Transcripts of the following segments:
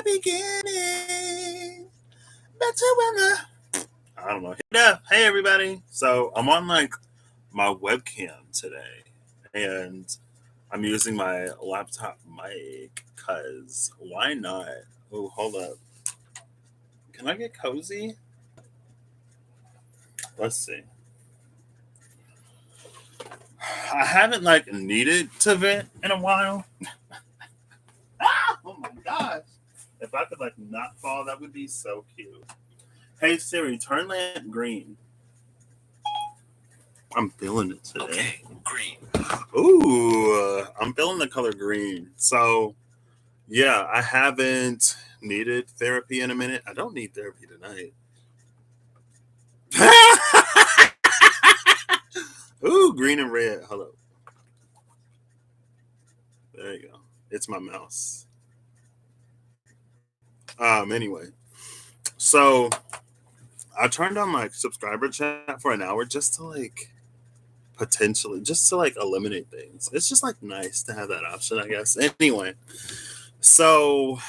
the beginning. Better when the I don't know. Yeah. Hey everybody. So I'm on like my webcam today, and I'm using my laptop mic because why not? Oh, hold up. Can I get cozy? Let's see. I haven't like needed to vent in a while. Oh my gosh. If I could like not fall, that would be so cute. Hey Siri, turn lamp green. I'm feeling it today. Okay, green. Ooh, I'm feeling the color green. So yeah, I haven't needed therapy in a minute. I don't need therapy tonight. Ooh, green and red. Hello. There you go. It's my mouse. Anyway. So I turned on my subscriber chat for an hour just to like potentially just to like eliminate things. It's just like nice to have that option, I guess. Anyway. So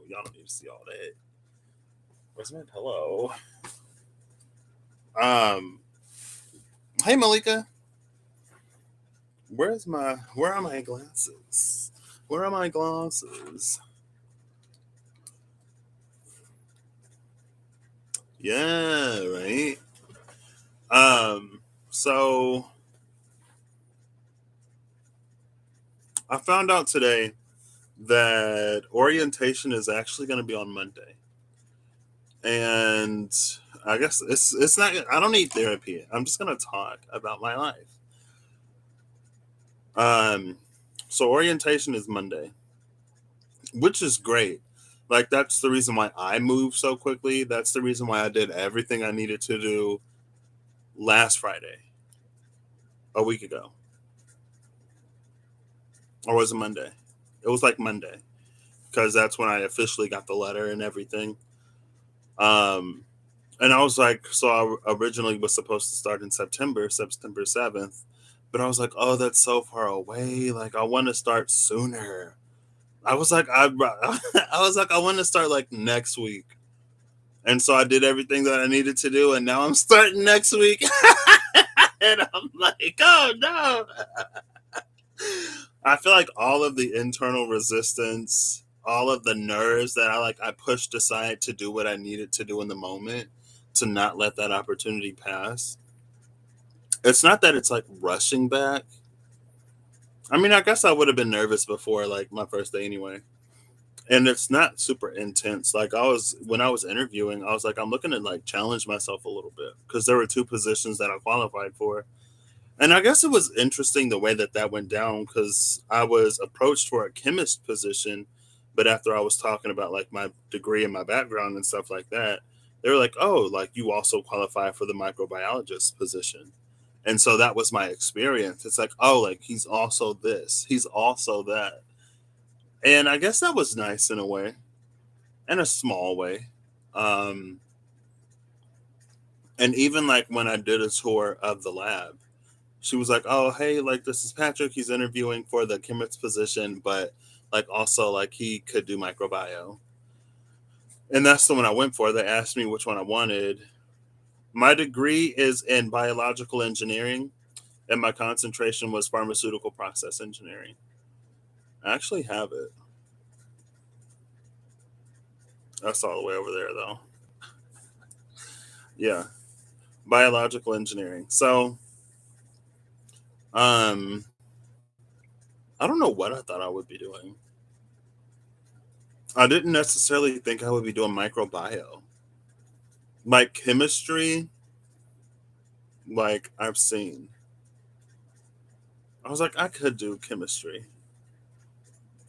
y'all don't need to see all that. Where's my pillow? Um Hey Malika. Where are my glasses? Where are my glasses? Yeah, right. So I found out today that orientation is actually going to be on Monday, and I guess it's not. I don't need therapy. I'm just going to talk about my life. Um, so orientation is Monday, which is great. Like that's the reason why I moved so quickly. That's the reason why I did everything I needed to do last Friday, a week ago, or was it Monday? It was like Monday because that's when I officially got the letter and everything. Um, and I was like, so I originally was supposed to start in September 7th, but I was like, oh, that's so far away. Like I want to start sooner. I was like, I was like, I want to start like next week. And so I did everything that I needed to do, and now I'm starting next week. And I'm like, oh no. I feel like all of the internal resistance, all of the nerves that I pushed aside to do what I needed to do in the moment, to not let that opportunity pass. It's not that it's like rushing back. I mean, I guess I would have been nervous before like my first day anyway. And it's not super intense. Like I was when I was interviewing, I was like, I'm looking to like challenge myself a little bit because there were two positions that I qualified for. And I guess it was interesting the way that that went down because I was approached for a chemist position, but after I was talking about like my degree and my background and stuff like that, they were like, "Oh, like you also qualify for the microbiologist position." And so that was my experience. It's like, "Oh, like he's also this, he's also that." And I guess that was nice in a way, in a small way. Um, and even like when I did a tour of the lab, she was like, "Oh, hey, like this is Patrick. He's interviewing for the chemist position, but like also like he could do microbio." And that's the one I went for. They asked me which one I wanted. My degree is in biological engineering, and my concentration was pharmaceutical process engineering. I actually have it. That's all the way over there, though. Yeah, biological engineering. So, um, I don't know what I thought I would be doing. I didn't necessarily think I would be doing microbio. Like chemistry, like I've seen. I was like, I could do chemistry.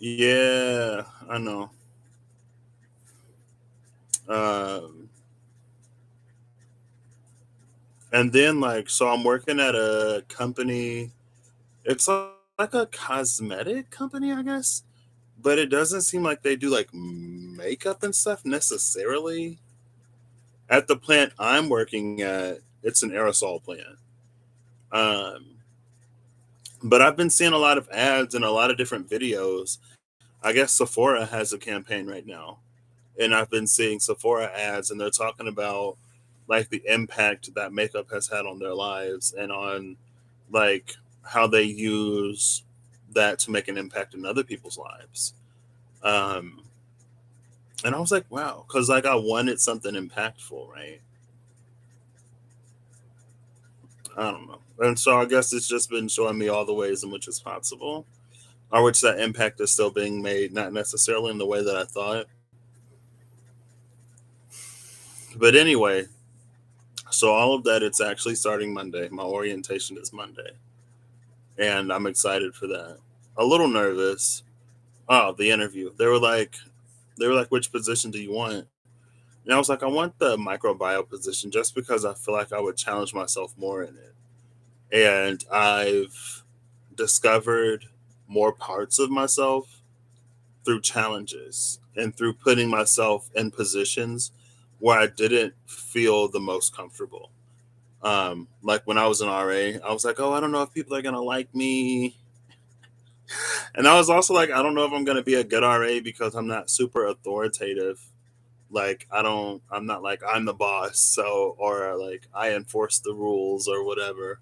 Yeah, I know. Um, and then like, so I'm working at a company. It's like a cosmetic company, I guess, but it doesn't seem like they do like makeup and stuff necessarily. At the plant I'm working at, it's an aerosol plant. Um, but I've been seeing a lot of ads and a lot of different videos I guess Sephora has a campaign right now, and I've been seeing Sephora ads, and they're talking about like the impact that makeup has had on their lives and on like how they use that to make an impact in other people's lives. Um, and I was like, wow, because like I wanted something impactful, right? I don't know. And so I guess it's just been showing me all the ways in which it's possible, or which that impact is still being made, not necessarily in the way that I thought. But anyway, so all of that, it's actually starting Monday. My orientation is Monday, and I'm excited for that. A little nervous. Oh, the interview. They were like, which position do you want? And I was like, I want the microbiome position just because I feel like I would challenge myself more in it. And I've discovered more parts of myself through challenges and through putting myself in positions where I didn't feel the most comfortable. Like when I was an RA, I was like, oh, I don't know if people are gonna like me. And I was also like, I don't know if I'm gonna be a good RA because I'm not super authoritative. Like I'm not like I'm the boss, so or like I enforce the rules or whatever.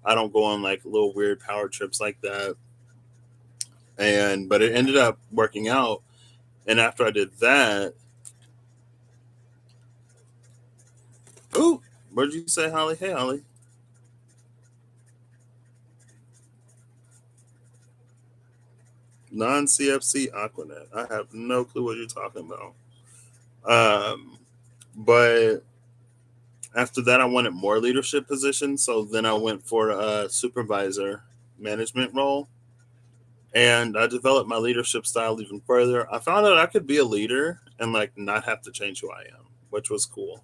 I don't go on like little weird power trips like that. And but it ended up working out. And after I did that, ooh, what did you say, Holly? Hey, Holly. Non CFC Aquanet. I have no clue what you're talking about. Um, but after that, I wanted more leadership positions. So then I went for a supervisor management role. And I developed my leadership style even further. I found out I could be a leader and like not have to change who I am, which was cool.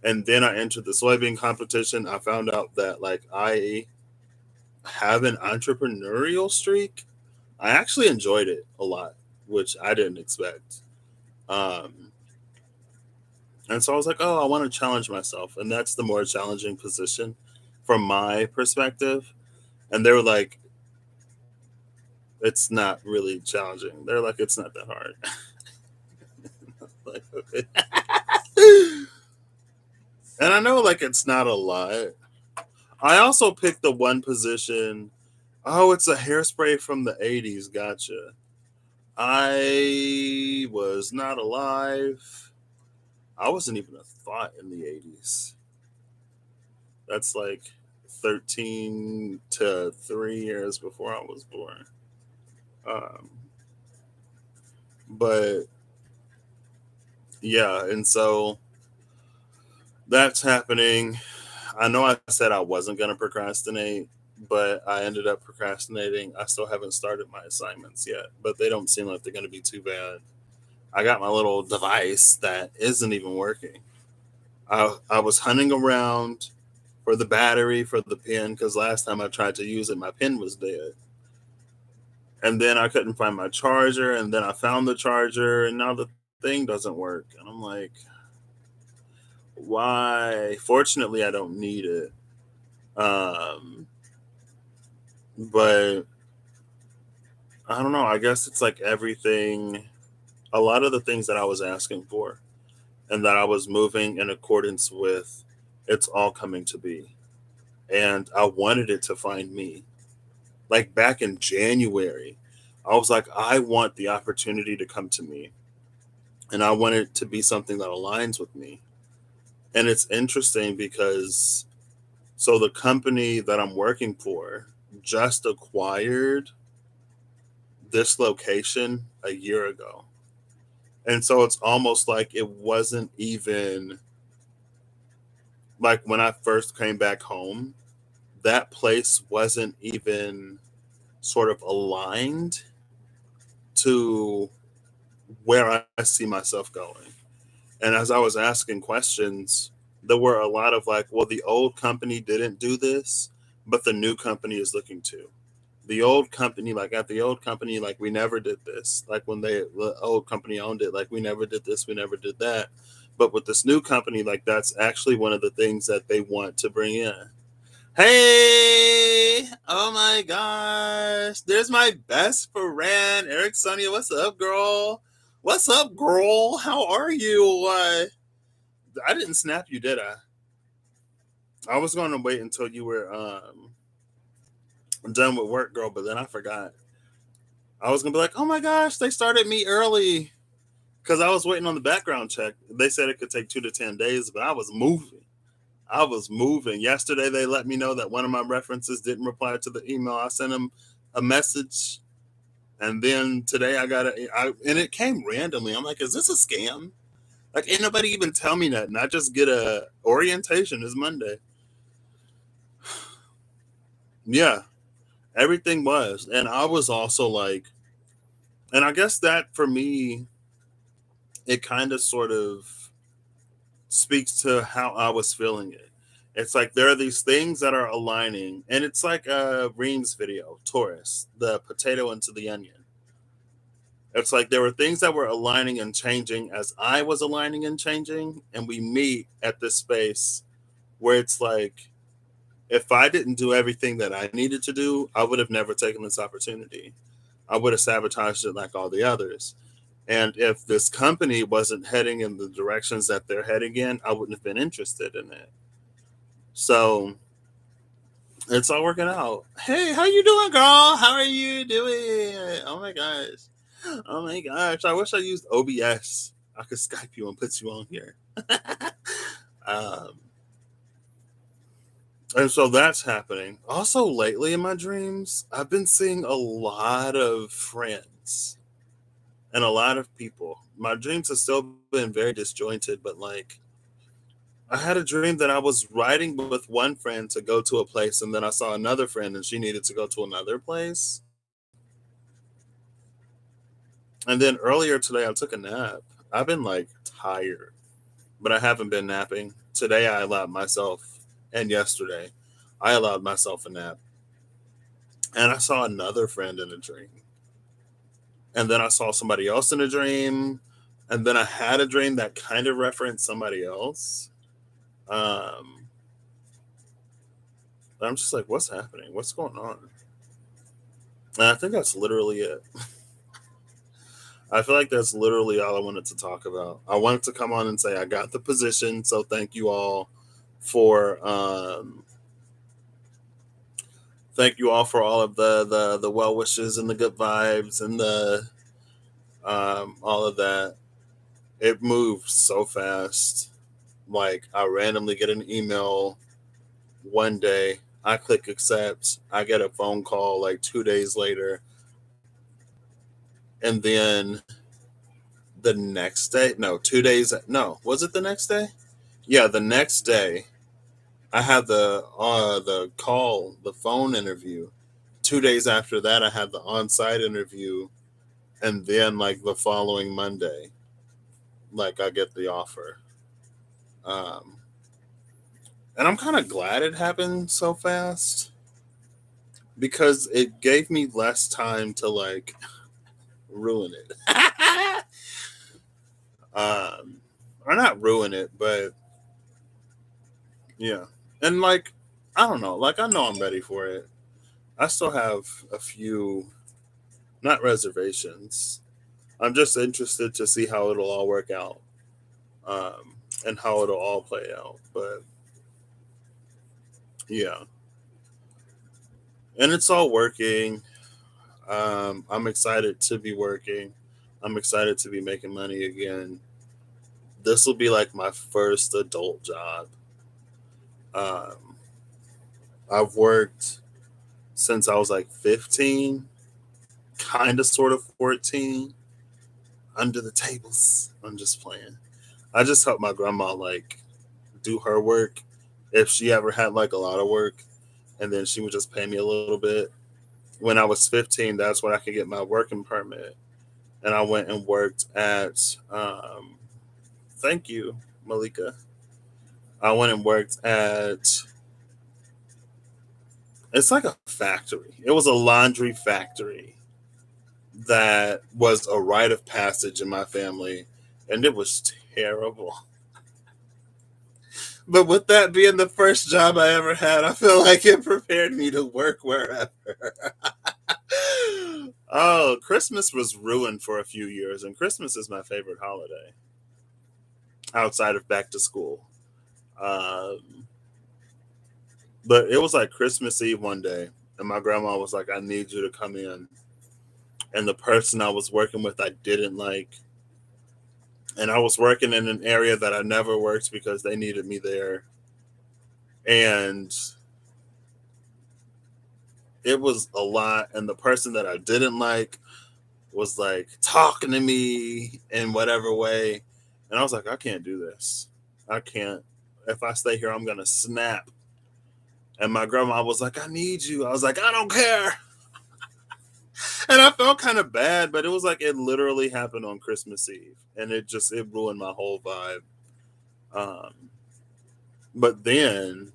And then I entered the soybean competition. I found out that like I have an entrepreneurial streak. I actually enjoyed it a lot, which I didn't expect. Um, and so I was like, oh, I want to challenge myself. And that's the more challenging position from my perspective. And they were like, it's not really challenging. They're like, it's not that hard. Like, okay. And I know like it's not a lot. I also picked the one position. Oh, it's a hairspray from the 80s. Gotcha. I was not alive. I wasn't even a thought in the 80s. That's like 13 to 3 years before I was born. Um, but yeah, and so that's happening. I know I said I wasn't going to procrastinate, but I ended up procrastinating. I still haven't started my assignments yet, but they don't seem like they're going to be too bad. I got my little device that isn't even working. I was hunting around for the battery for the pen because last time I tried to use it, my pen was dead. And then I couldn't find my charger, and then I found the charger, and now the thing doesn't work. And I'm like, why? Fortunately, I don't need it. Um, but I don't know. I guess it's like everything, a lot of the things that I was asking for and that I was moving in accordance with, it's all coming to be. And I wanted it to find me. Like back in January, I was like, I want the opportunity to come to me. And I want it to be something that aligns with me. And it's interesting because so the company that I'm working for just acquired this location a year ago. And so it's almost like it wasn't even like when I first came back home, that place wasn't even sort of aligned to where I see myself going. And as I was asking questions, there were a lot of like, well, the old company didn't do this, but the new company is looking to. The old company, like at the old company, like we never did this. Like when the old company owned it, like we never did this, we never did that. But with this new company, like that's actually one of the things that they want to bring in. Hey! Oh my gosh. There's my best friend, Eric Sonia. What's up, girl? What's up, girl? How are you? I didn't snap you, did I? I was going to wait until you were done with work, girl, but then I forgot. I was going to be like, oh my gosh, they started me early. Because I was waiting on the background check. They said it could take 2 to 10 days, but I was moving. I was moving. Yesterday, they let me know that one of my references didn't reply to the email. I sent them a message, and then today and it came randomly. I'm like, is this a scam? Like, ain't nobody even tell me that, and I just get a orientation is Monday. Yeah, everything was, and I was also like, and I guess that for me, it kind of sort of speaks to how I was feeling it. It's like there are these things that are aligning, and it's like Reem's video, Taurus, the potato into the onion. It's like there were things that were aligning and changing as I was aligning and changing, and we meet at this space where it's like, if I didn't do everything that I needed to do, I would have never taken this opportunity. I would have sabotaged it like all the others. And if this company wasn't heading in the directions that they're heading in, I wouldn't have been interested in it. So it's all working out. Hey, how you doing, girl? How are you doing? Oh my gosh. Oh my gosh. I wish I used OBS. I could Skype you and put you on here. um, and so that's happening. Also, lately in my dreams, I've been seeing a lot of friends and a lot of people. My dreams have still been very disjointed, but like I had a dream that I was riding with one friend to go to a place, and then I saw another friend and she needed to go to another place. And then earlier today, I took a nap. I've been like tired, but I haven't been napping. Today, I allowed myself, and yesterday, I allowed myself a nap. And I saw another friend in a dream. And then I saw somebody else in a dream. And then I had a dream that kind of referenced somebody else. Um, I'm just like, what's happening? What's going on? And I think that's literally it. I feel like that's literally all I wanted to talk about. I wanted to come on and say I got the position, so for thank you all for all of the well wishes and the good vibes and the all of that. It moved so fast. Like I randomly get an email one day, I click accept, I get a phone call like 2 days later, and then the next day, no, 2 days, no, was it the next day? Yeah, the next day, I had the call, the phone interview. 2 days after that, I had the on-site interview, and then like the following Monday, like I get the offer. Um, and I'm kind of glad it happened so fast because it gave me less time to like ruin it. Or not ruin it, but yeah. And like, I don't know. Like I know I'm ready for it. I still have a few, not reservations. I'm just interested to see how it'll all work out, um, and how it'll all play out. But yeah, and it's all working. I'm excited to be working. I'm excited to be making money again. This will be like my first adult job. Um, I've worked since I was like 15, kind of sort of 14, under the tables. I'm just playing. I just helped my grandma like do her work if she ever had like a lot of work, and then she would just pay me a little bit. When I was 15, that's when I could get my working permit, and I went and worked at. Thank you, Malika. I went and worked at. It's like a factory. It was a laundry factory that was a rite of passage in my family, and it was terrible. But with that being the first job I ever had, I feel like it prepared me to work wherever. Oh, Christmas was ruined for a few years, and Christmas is my favorite holiday outside of back to school. Um, but it was like Christmas Eve one day, and my grandma was like, "I need you to come in." And the person I was working with, I didn't like, and I was working in an area that I never worked because they needed me there, and it was a lot. And the person that I didn't like was like talking to me in whatever way, and I was like, I can't do this. I can't. If I stay here, I'm gonna snap. And my grandma was like, I need you. I was like, I don't care. And I felt kind of bad, but it was like it literally happened on Christmas Eve, and it ruined my whole vibe. Um, but then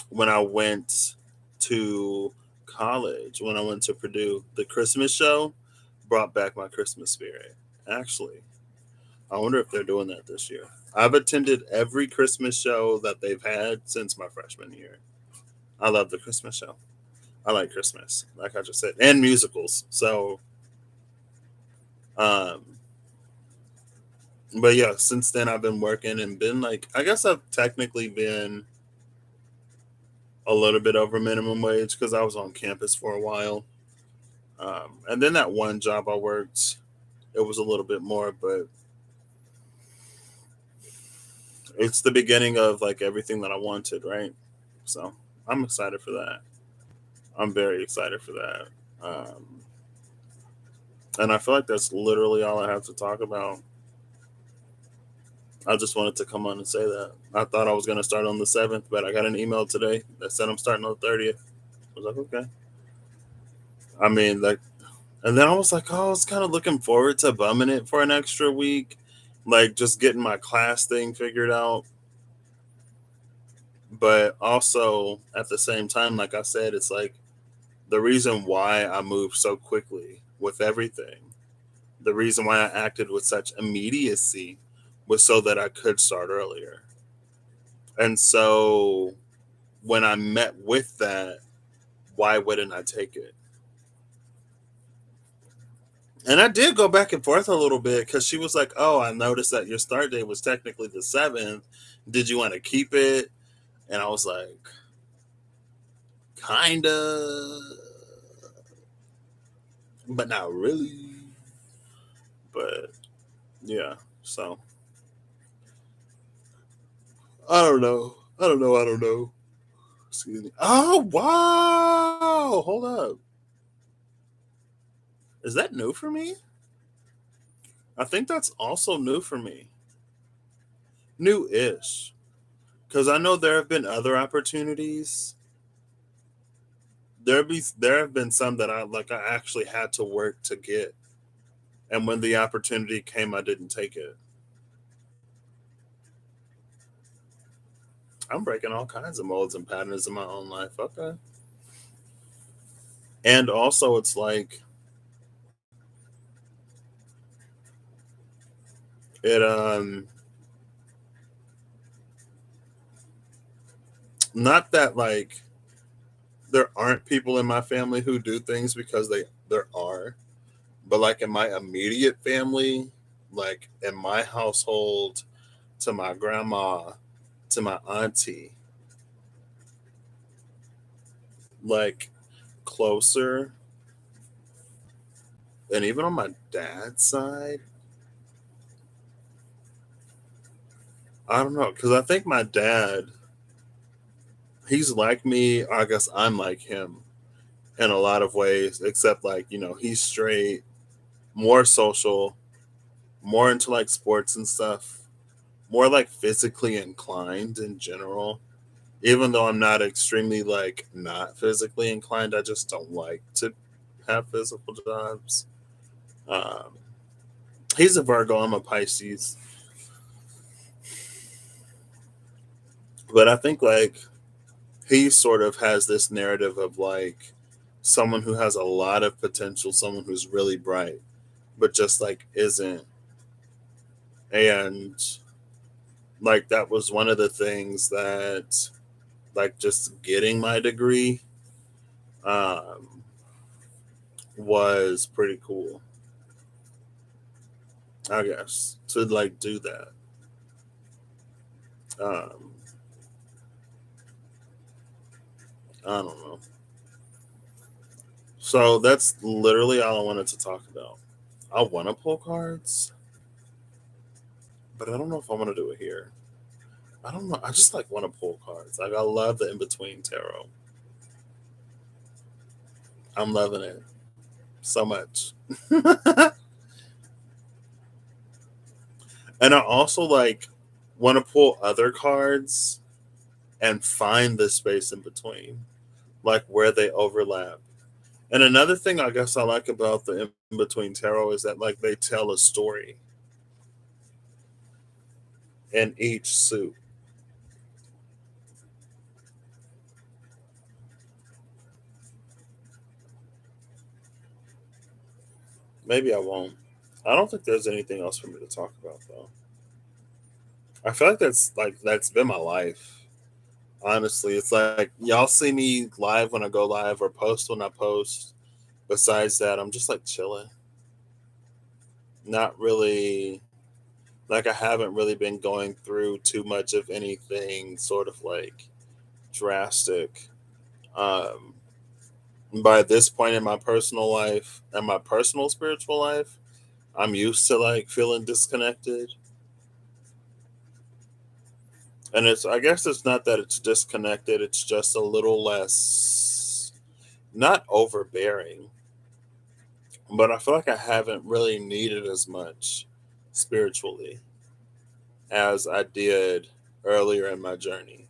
when I went to college, when I went to Purdue, the Christmas show brought back my Christmas spirit. Actually, I wonder if they're doing that this year. I've attended every Christmas show that they've had since my freshman year. I love the Christmas show. I like Christmas, like I just said, and musicals. So, um, but yeah, since then I've been working and been like, I guess I've technically been a little bit over minimum wage because I was on campus for a while. And then that one job I worked, it was a little bit more, but it's the beginning of like everything that I wanted, right? So I'm excited for that. I'm very excited for that. Um, and I feel like that's literally all I have to talk about. I just wanted to come on and say that. I thought I was going to start on the 7th, but I got an email today that said I'm starting on the 30th. I was like, okay. I mean, like, and then I was like, oh, I was kind of looking forward to bumming it for an extra week, like just getting my class thing figured out. But also at the same time, like I said, it's like the reason why I moved so quickly with everything, the reason why I acted with such immediacy was so that I could start earlier. And so when I met with that, why wouldn't I take it? And I did go back and forth a little bit because she was like, "Oh, I noticed that your start date was technically the 7th. Did you want to keep it?" And I was like, "Kinda, but not really." But yeah, so I don't know. I don't know. I don't know. Excuse me. Oh wow! Hold up. Is that new for me? I think that's also new for me. New-ish. Because I know there have been other opportunities. There have been some that I actually had to work to get, and when the opportunity came, I didn't take it. I'm breaking all kinds of molds and patterns in my own life. Okay, and also it's like it not that like there aren't people in my family who do things because there are, but like in my immediate family, like in my household, to my grandma, to my auntie, like closer, and even on my dad's side, I don't know, because I think my dad, he's like me. I guess I'm like him in a lot of ways, except like he's straight, more social, more into like sports and stuff, more like physically inclined in general. Even though I'm not extremely like not physically inclined, I just don't like to have physical jobs. Um, he's a Virgo. I'm a Pisces, but I think like he sort of has this narrative of like someone who has a lot of potential, someone who's really bright, but just like isn't. And Like that was one of the things that, like, just getting my degree um, was pretty cool. I guess to like do that. Um, I don't know. So that's literally all I wanted to talk about. I want to pull cards, but I don't know if I want to do it here. I don't know. I just like want to pull cards. Like I love the in between tarot. I'm loving it so much. And I also like want to pull other cards and find the space in between, like where they overlap. And another thing I guess I like about the in between tarot is that like they tell a story in each suit. Maybe I won't. I don't think there's anything else for me to talk about though. I feel like that's been my life. Honestly, it's like y'all see me live when I go live or post when I post. Besides that, I'm just like chilling. Not really, like I haven't really been going through too much of anything sort of like drastic. Um by this point in my personal life and my personal spiritual life, I'm used to like feeling disconnected. And it's, I guess it's not that it's disconnected, it's just a little less, not overbearing, but I feel like I haven't really needed as much spiritually as I did earlier in my journey.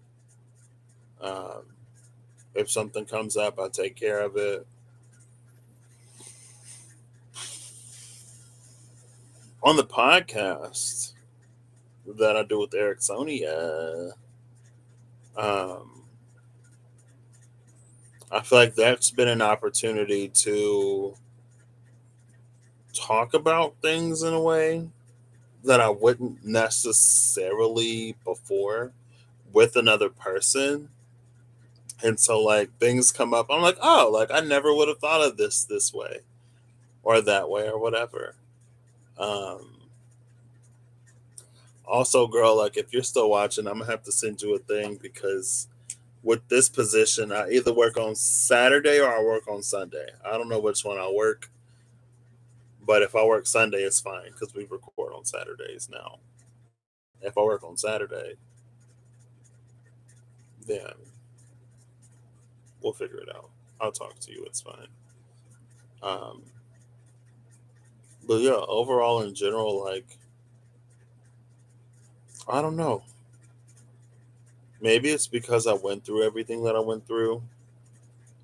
Um, if something comes up, I take care of it. On the podcast that I do with Ericksonia, um, I feel like that's been an opportunity to talk about things in a way that I wouldn't necessarily before with another person. And so like things come up, I'm like, oh, like I never would have thought of this way or that way or whatever. Um Also, girl, like if you're still watching, I'm gonna have to send you a thing because with this position, I either work on Saturday or I work on Sunday. I don't know which one I work, but if I work Sunday, it's fine because we record on Saturdays now. If I work on Saturday, then we'll figure it out. I'll talk to you. It's fine. Um, but yeah, overall in general, like I don't know. Maybe it's because I went through everything that I went through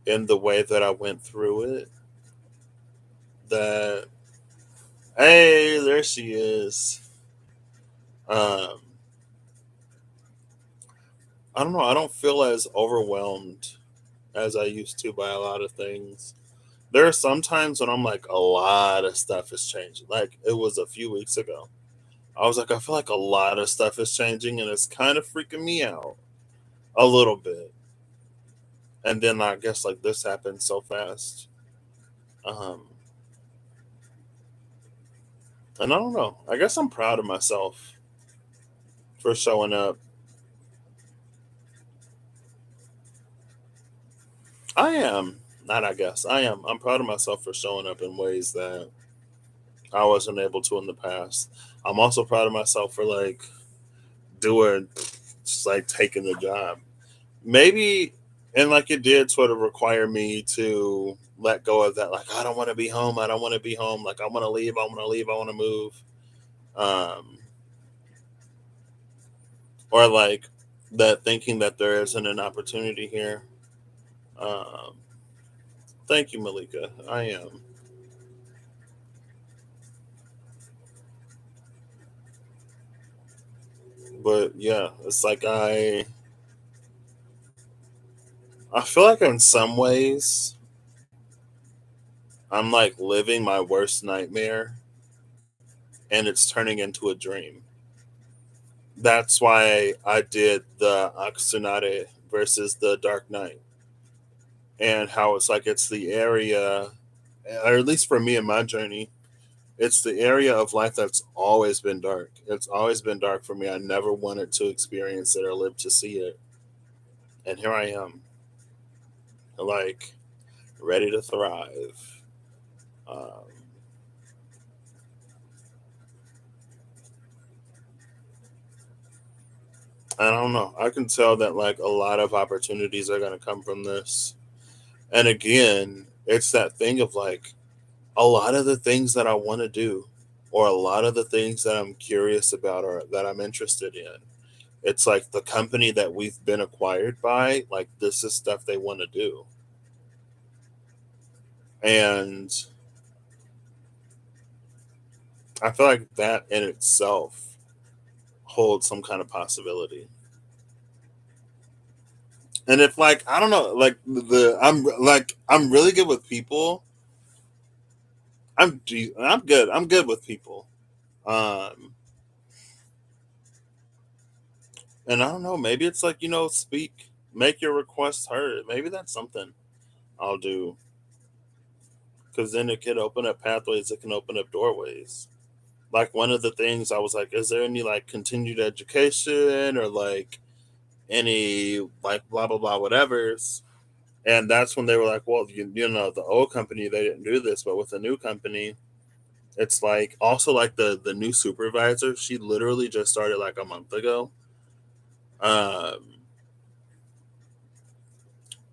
in the way that I went through it. That hey, there she is. Um, I don't know. I don't feel as overwhelmed as I used to by a lot of things. There are some times when I'm like, a lot of stuff is changing. Like it was a few weeks ago. I was like, I feel like a lot of stuff is changing and it's kind of freaking me out a little bit. And then I guess like this happened so fast. Um, and I don't know. I guess I'm proud of myself for showing up. I am. Not I guess. I am. I'm proud of myself for showing up in ways that I wasn't able to in the past. I'm also proud of myself for like doing, just like taking the job. Maybe, and like it did sort of require me to let go of that. Like, I don't want to be home. I don't want to be home. Like, I want to leave. I want to leave. I want to move. Um, or like that thinking that there isn't an opportunity here. Um, Thank you, Malika. I am. But yeah, it's like I feel like in some ways I'm like living my worst nightmare and it's turning into a dream. That's why I did the Aksunare versus the Dark Knight, and how it's like it's the area, or at least for me in my journey, it's the area of life that's always been dark. It's always been dark for me. I never wanted to experience it or live to see it. And here I am, like, ready to thrive. Um, I don't know. I can tell that, like, a lot of opportunities are going to come from this. And again, it's that thing of like, a lot of the things that I want to do, or a lot of the things that I'm curious about or that I'm interested in, it's like the company that we've been acquired by, like, this is stuff they want to do. And I feel like that in itself holds some kind of possibility. And if, like, I don't know, like, I'm really good with people. I'm good. I'm good with people. Um and I don't know, maybe it's like, speak, make your requests heard. Maybe that's something I'll do, because then it could open up pathways, it can open up doorways. Like, one of the things I was like, is there any, like, continued education, or like any, like, blah blah blah whatever's. And that's when they were like, well, the old company, they didn't do this, but with the new company, it's like, also, like, the new supervisor, she literally just started like a month ago. um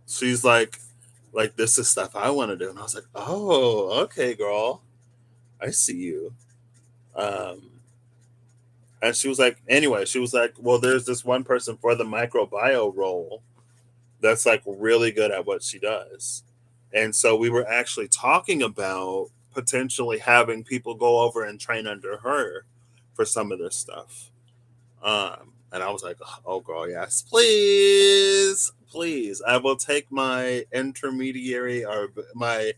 she's like, this is stuff I want to do. And I was like, oh, okay, girl, I see you. um and she was like, anyway, she was like, well, there's this one person for the microbiome role that's like really good at what she does. And so we were actually talking about potentially having people go over and train under her for some of this stuff. And I was like, oh, girl, yes, please, please. I will take my intermediary, or my,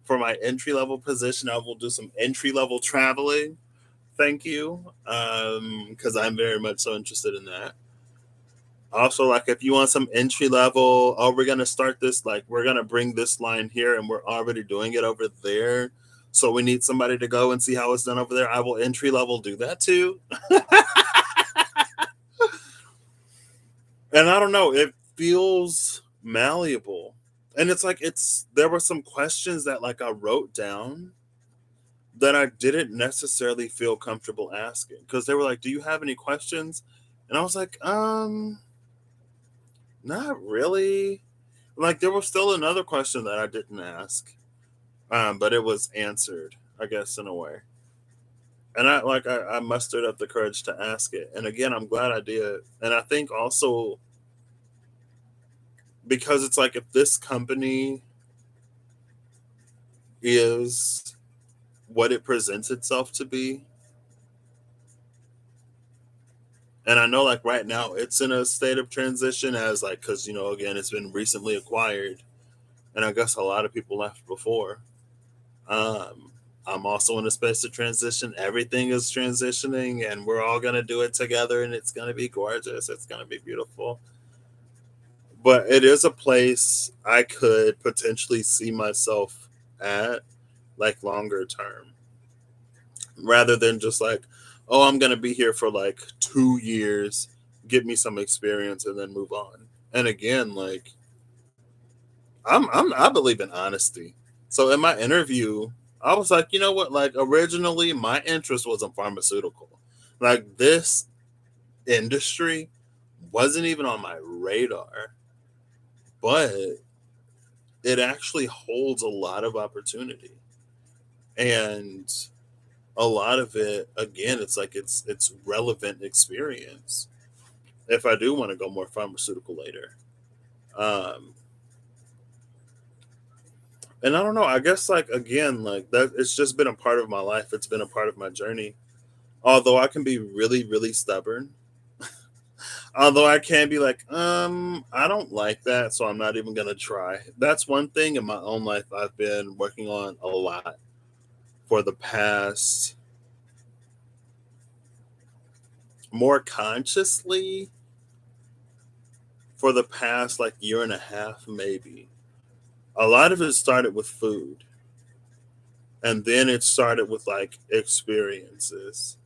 for my entry level position, I will do some entry level traveling. Thank you. Because I'm very much so interested in that. Also, like, if you want some entry level, oh, we're gonna start this, like, we're gonna bring this line here, and we're already doing it over there. So we need somebody to go and see how it's done over there. I will entry level do that too. And I don't know, it feels malleable. And it's like, there were some questions that, like, I wrote down that I didn't necessarily feel comfortable asking, because they were like, "Do you have any questions?" And I was like, not really. Like, there was still another question that I didn't ask, but it was answered, I guess, in a way. And I mustered up the courage to ask it. And again, I'm glad I did. And I think also, because it's like, if this company is what it presents itself to be, and I know, like, right now it's in a state of transition, as like, because, again, it's been recently acquired, and I guess a lot of people left before. Um, I'm also in a space of transition. Everything is transitioning, and we're all gonna do it together, and it's gonna be gorgeous. It's gonna be beautiful. But it is a place I could potentially see myself at, like, longer term, rather than just like, oh, I'm gonna be here for like 2 years, get me some experience, and then move on. And again, like, I believe in honesty. So in my interview, I was like, you know what? Like, originally, my interest was in pharmaceutical. Like, this industry wasn't even on my radar, but it actually holds a lot of opportunity. And a lot of it, again, it's like, it's relevant experience if I do want to go more pharmaceutical later. Um, and I don't know. I guess, like, again, like, that, it's just been a part of my life. It's been a part of my journey. Although I can be really, really stubborn. Although I can be like, I don't like that, so I'm not even gonna try. That's one thing in my own life I've been working on a lot for the past, more consciously for the past like year and a half, maybe. A lot of it started with food, and then it started with like experiences.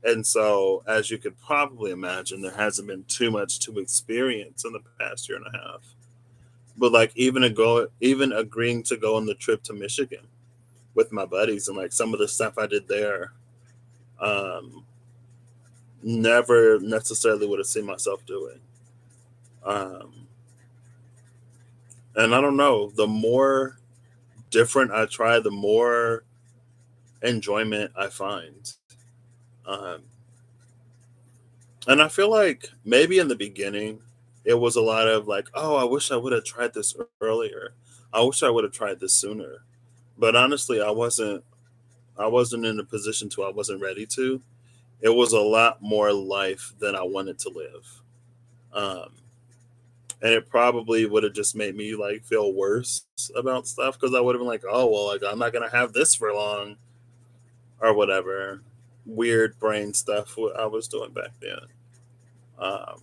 And so, as you could probably imagine, there hasn't been too much to experience in the past year and a half. But like even agreeing to go on the trip to Michigan with my buddies and like some of the stuff I did there, um, never necessarily would have seen myself doing. Um, and I don't know, the more different I try, the more enjoyment I find. Um, and I feel like maybe in the beginning, it was a lot of like, oh, I wish I would have tried this earlier. I wish I would have tried this sooner. But honestly, I wasn't in a position to. I wasn't ready to. It was a lot more life than I wanted to live. Um, and it probably would have just made me like feel worse about stuff because I would have been like, oh well, like I'm not gonna have this for long or whatever weird brain stuff what I was doing back then. Um,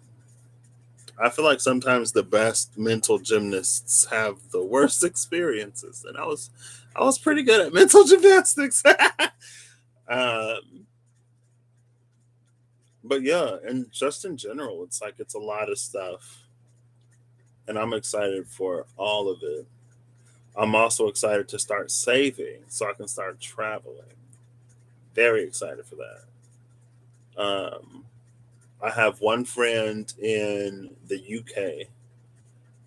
I feel like sometimes the best mental gymnasts have the worst experiences, and I was pretty good at mental gymnastics. um, but yeah, and just in general, it's like it's a lot of stuff, and I'm excited for all of it. I'm also excited to start saving so I can start traveling. Very excited for that. Um, I have one friend in the UK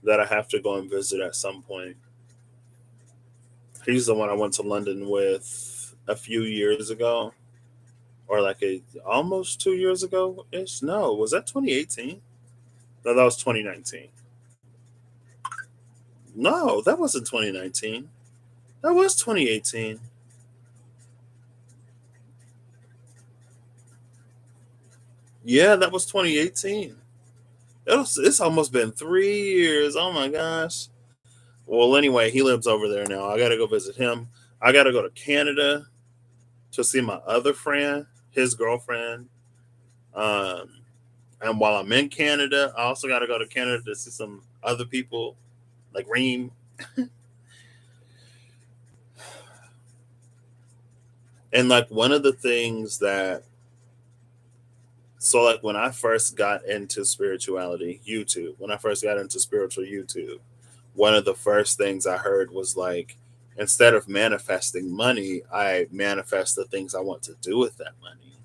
that I have to go and visit at some point. He's the one I went to London with a few years ago, or like a almost 2 years ago ish. No, was that 2018? No, that was 2019. No, that wasn't 2019. That was 2018. Yeah, that was 2018. It's almost been 3 years. Oh my gosh. Well, anyway, he lives over there now. I got to go visit him. I got to go to Canada to see my other friend, his girlfriend. Um, and while I'm in Canada, I also got to go to Canada to see some other people like Reem. And like one of the things that, so like when I first got into spirituality, YouTube, when I first got into spiritual YouTube, one of the first things I heard was like, instead of manifesting money, I manifest the things I want to do with that money.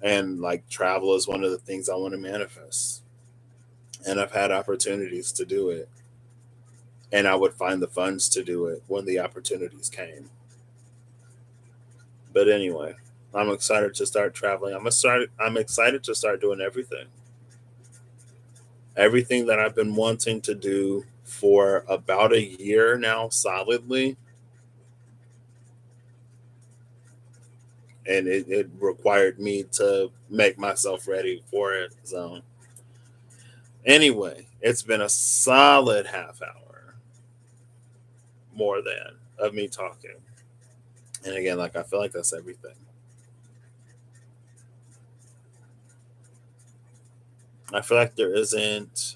And like travel is one of the things I want to manifest. And I've had opportunities to do it. And I would find the funds to do it when the opportunities came. But anyway, I'm excited to start traveling. I'm excited to start doing everything. Everything that I've been wanting to do for about a year now solidly, and it required me to make myself ready for it. So anyway, it's been a solid half hour, more than, of me talking. And again, like I feel like that's everything. I feel like there isn't.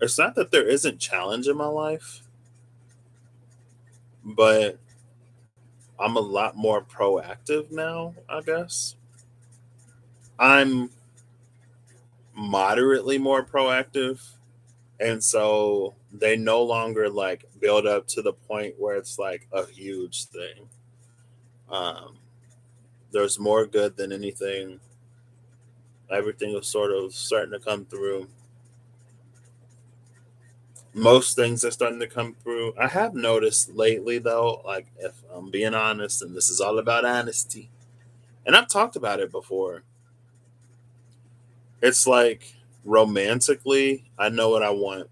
It's not that there isn't challenge in my life, but I'm a lot more proactive now. I guess I'm moderately more proactive, and so they no longer like build up to the point where it's like a huge thing. Um, there's more good than anything. Everything is sort of starting to come through. Most things are starting to come through. I have noticed lately, though, like if I'm being honest, and this is all about honesty, and I've talked about it before, it's like romantically, I know what I want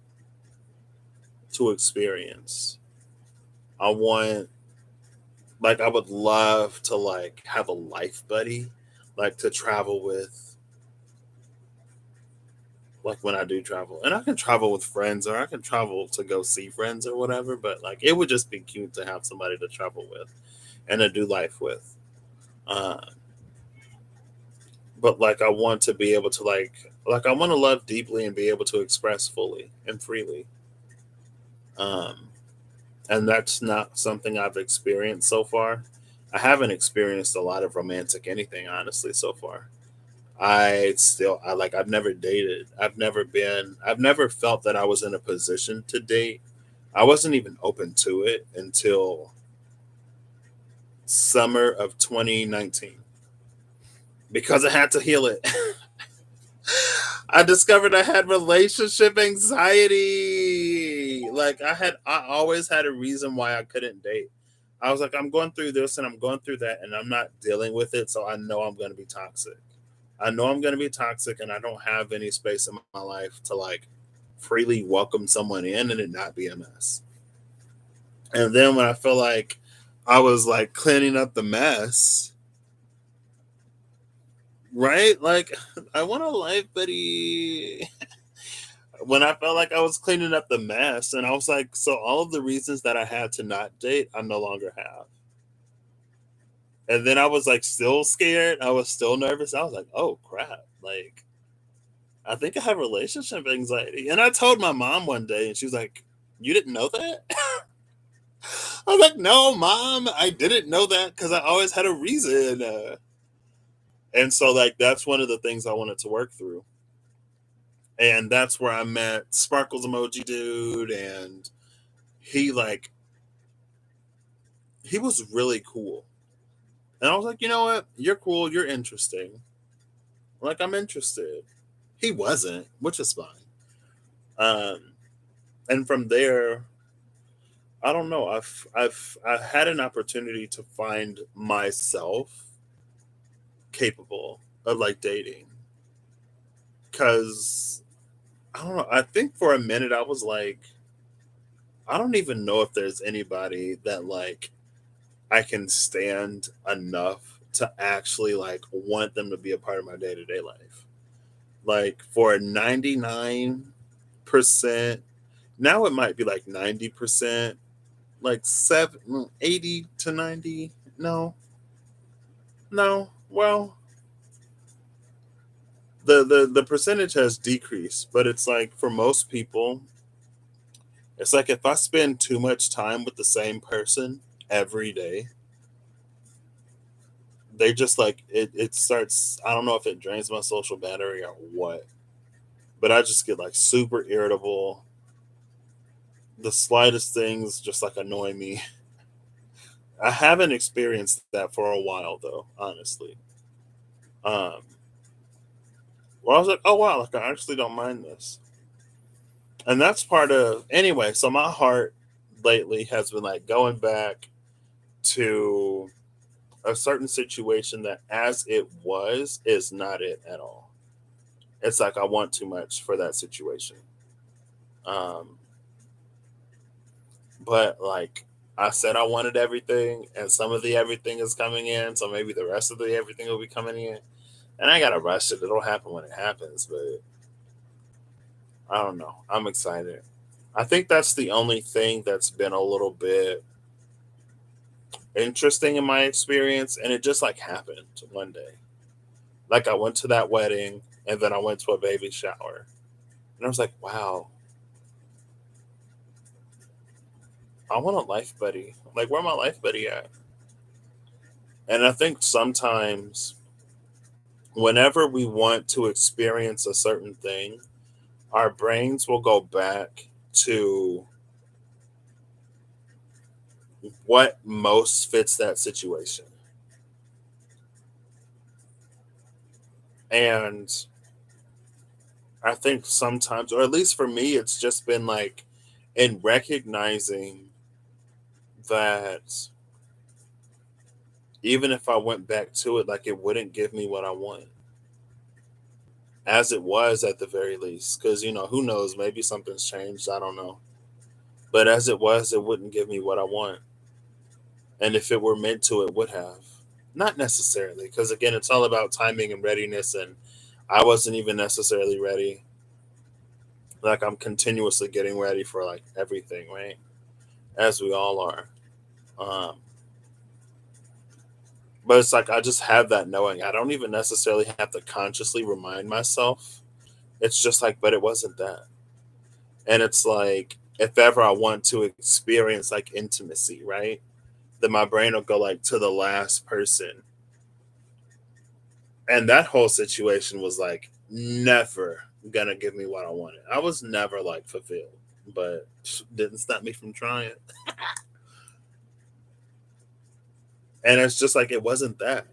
to experience. I want, like, I would love to like have a life buddy, like to travel with, like when I do travel, and I can travel with friends or I can travel to go see friends or whatever. But like, it would just be cute to have somebody to travel with and to do life with. Uh, but like I want to be able to I want to love deeply and be able to express fully and freely. Um, and that's not something I've experienced so far. I haven't experienced a lot of romantic anything honestly so far. I've never dated. I've never felt that I was in a position to date. I wasn't even open to it until summer of 2019 because I had to heal it. I discovered I had relationship anxiety. I always had a reason why I couldn't date. I was like, I'm going through this and I'm going through that and I'm not dealing with it, so I know I'm going to be toxic. I know I'm going to be toxic and I don't have any space in my life to like freely welcome someone in and it not be a mess. And then when I feel like I was like cleaning up the mess, right? Like I want a life buddy. When I felt like I was cleaning up the mess, and I was like, so all of the reasons that I had to not date, I no longer have. And then I was like, still scared. I was still nervous. I was like, oh crap. Like, I think I have relationship anxiety. And I told my mom one day, and she was like, you didn't know that? I was like, no, mom, I didn't know that because I always had a reason. And so, like, that's one of the things I wanted to work through. And that's where I met Sparkles Emoji Dude. And he, like, he was really cool. And I was like, you know what? You're cool. You're interesting. Like, I'm interested. He wasn't, which is fine. Um, and from there, I don't know. I had an opportunity to find myself capable of like dating because I don't know. I think for a minute I was like, I don't even know if there's anybody that like I can stand enough to actually like want them to be a part of my day to day life. Like for 99%, now it might be like 90%, like 80 to 90. No, no. Well, the percentage has decreased, but it's like for most people, it's like if I spend too much time with the same person every day, they just like it starts. I don't know if it drains my social battery or what, but I just get like super irritable. The slightest things just like annoy me. I haven't experienced that for a while though, honestly. Um, well, I was like, oh wow, like I actually don't mind this, and that's part of anyway. So my heart lately has been like going back to a certain situation that, as it was, is not it at all. It's like I want too much for that situation. Um, but like I said, I wanted everything, and some of the everything is coming in, so maybe the rest of the everything will be coming in. And I gotta rush it. It'll happen when it happens, but I don't know. I'm excited. I think that's the only thing that's been a little bit interesting in my experience, and it just like happened one day. Like I went to that wedding, and then I went to a baby shower, and I was like, wow, I want a life buddy. Like, where my life buddy at? And I think sometimes, whenever we want to experience a certain thing, our brains will go back to what most fits that situation. And I think sometimes, or at least for me, it's just been like in recognizing that even if I went back to it, like it wouldn't give me what I want, as it was at the very least. Because, you know, who knows? Maybe something's changed. I don't know. But as it was, it wouldn't give me what I want. And if it were meant to, it would have. Not necessarily, because again, it's all about timing and readiness. And I wasn't even necessarily ready. Like I'm continuously getting ready for like everything, right? As we all are. Um, But it's like I just have that knowing. I don't even necessarily have to consciously remind myself. It's just like, but it wasn't that. And it's like, if ever I want to experience like intimacy, right? Then my brain will go like to the last person. And that whole situation was like never gonna give me what I wanted. I was never like fulfilled, but didn't stop me from trying. And it's just like, it wasn't that.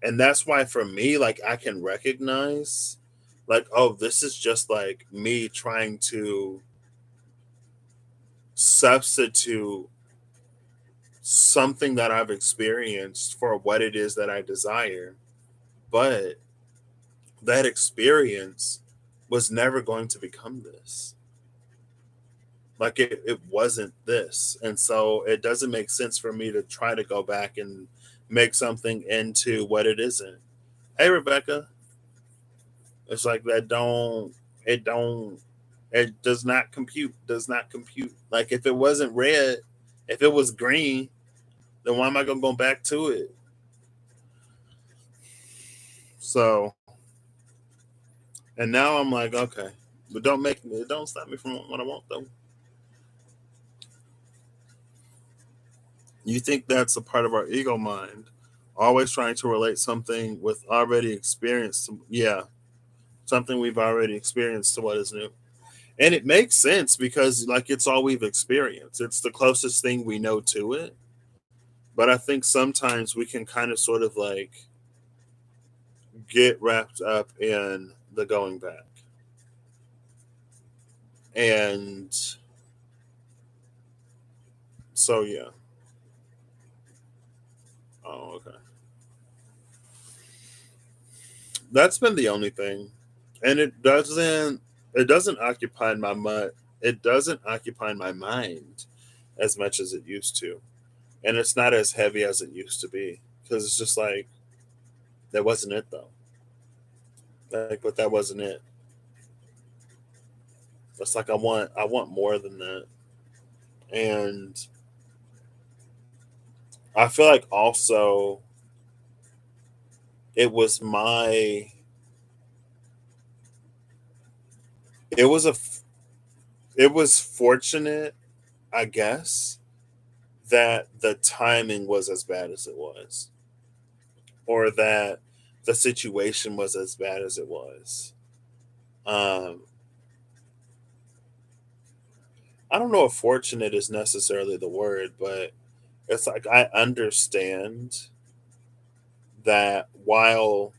And that's why for me, like, I can recognize, like, oh, this is just like me trying to substitute something that I've experienced for what it is that I desire. But that experience was never going to become this. Like, it wasn't this. And so it doesn't make sense for me to try to go back and make something into what it isn't. Hey, Rebecca. It's like that it don't it does not compute, does not compute. Like, if it wasn't red, if it was green, then why am I gonna go back to it? So, and now I'm like, okay, but don't stop me from what I want though. You think that's a part of our ego mind, always trying to relate something with already experienced, yeah, something we've already experienced to what is new. And it makes sense because like it's all we've experienced. It's the closest thing we know to it. But I think sometimes we can kind of sort of like get wrapped up in the going back. And so yeah. Oh, okay. That's been the only thing. And it doesn't occupy my mind. It doesn't occupy my mind as much as it used to. And it's not as heavy as it used to be because it's just like that wasn't it though. Like, but that wasn't it. It's like I want more than that. And I feel like also it was my it was a f- it was fortunate, I guess, that the timing was as bad as it was, or that the situation was as bad as it was. Um, I don't know if fortunate is necessarily the word, but it's like I understand that while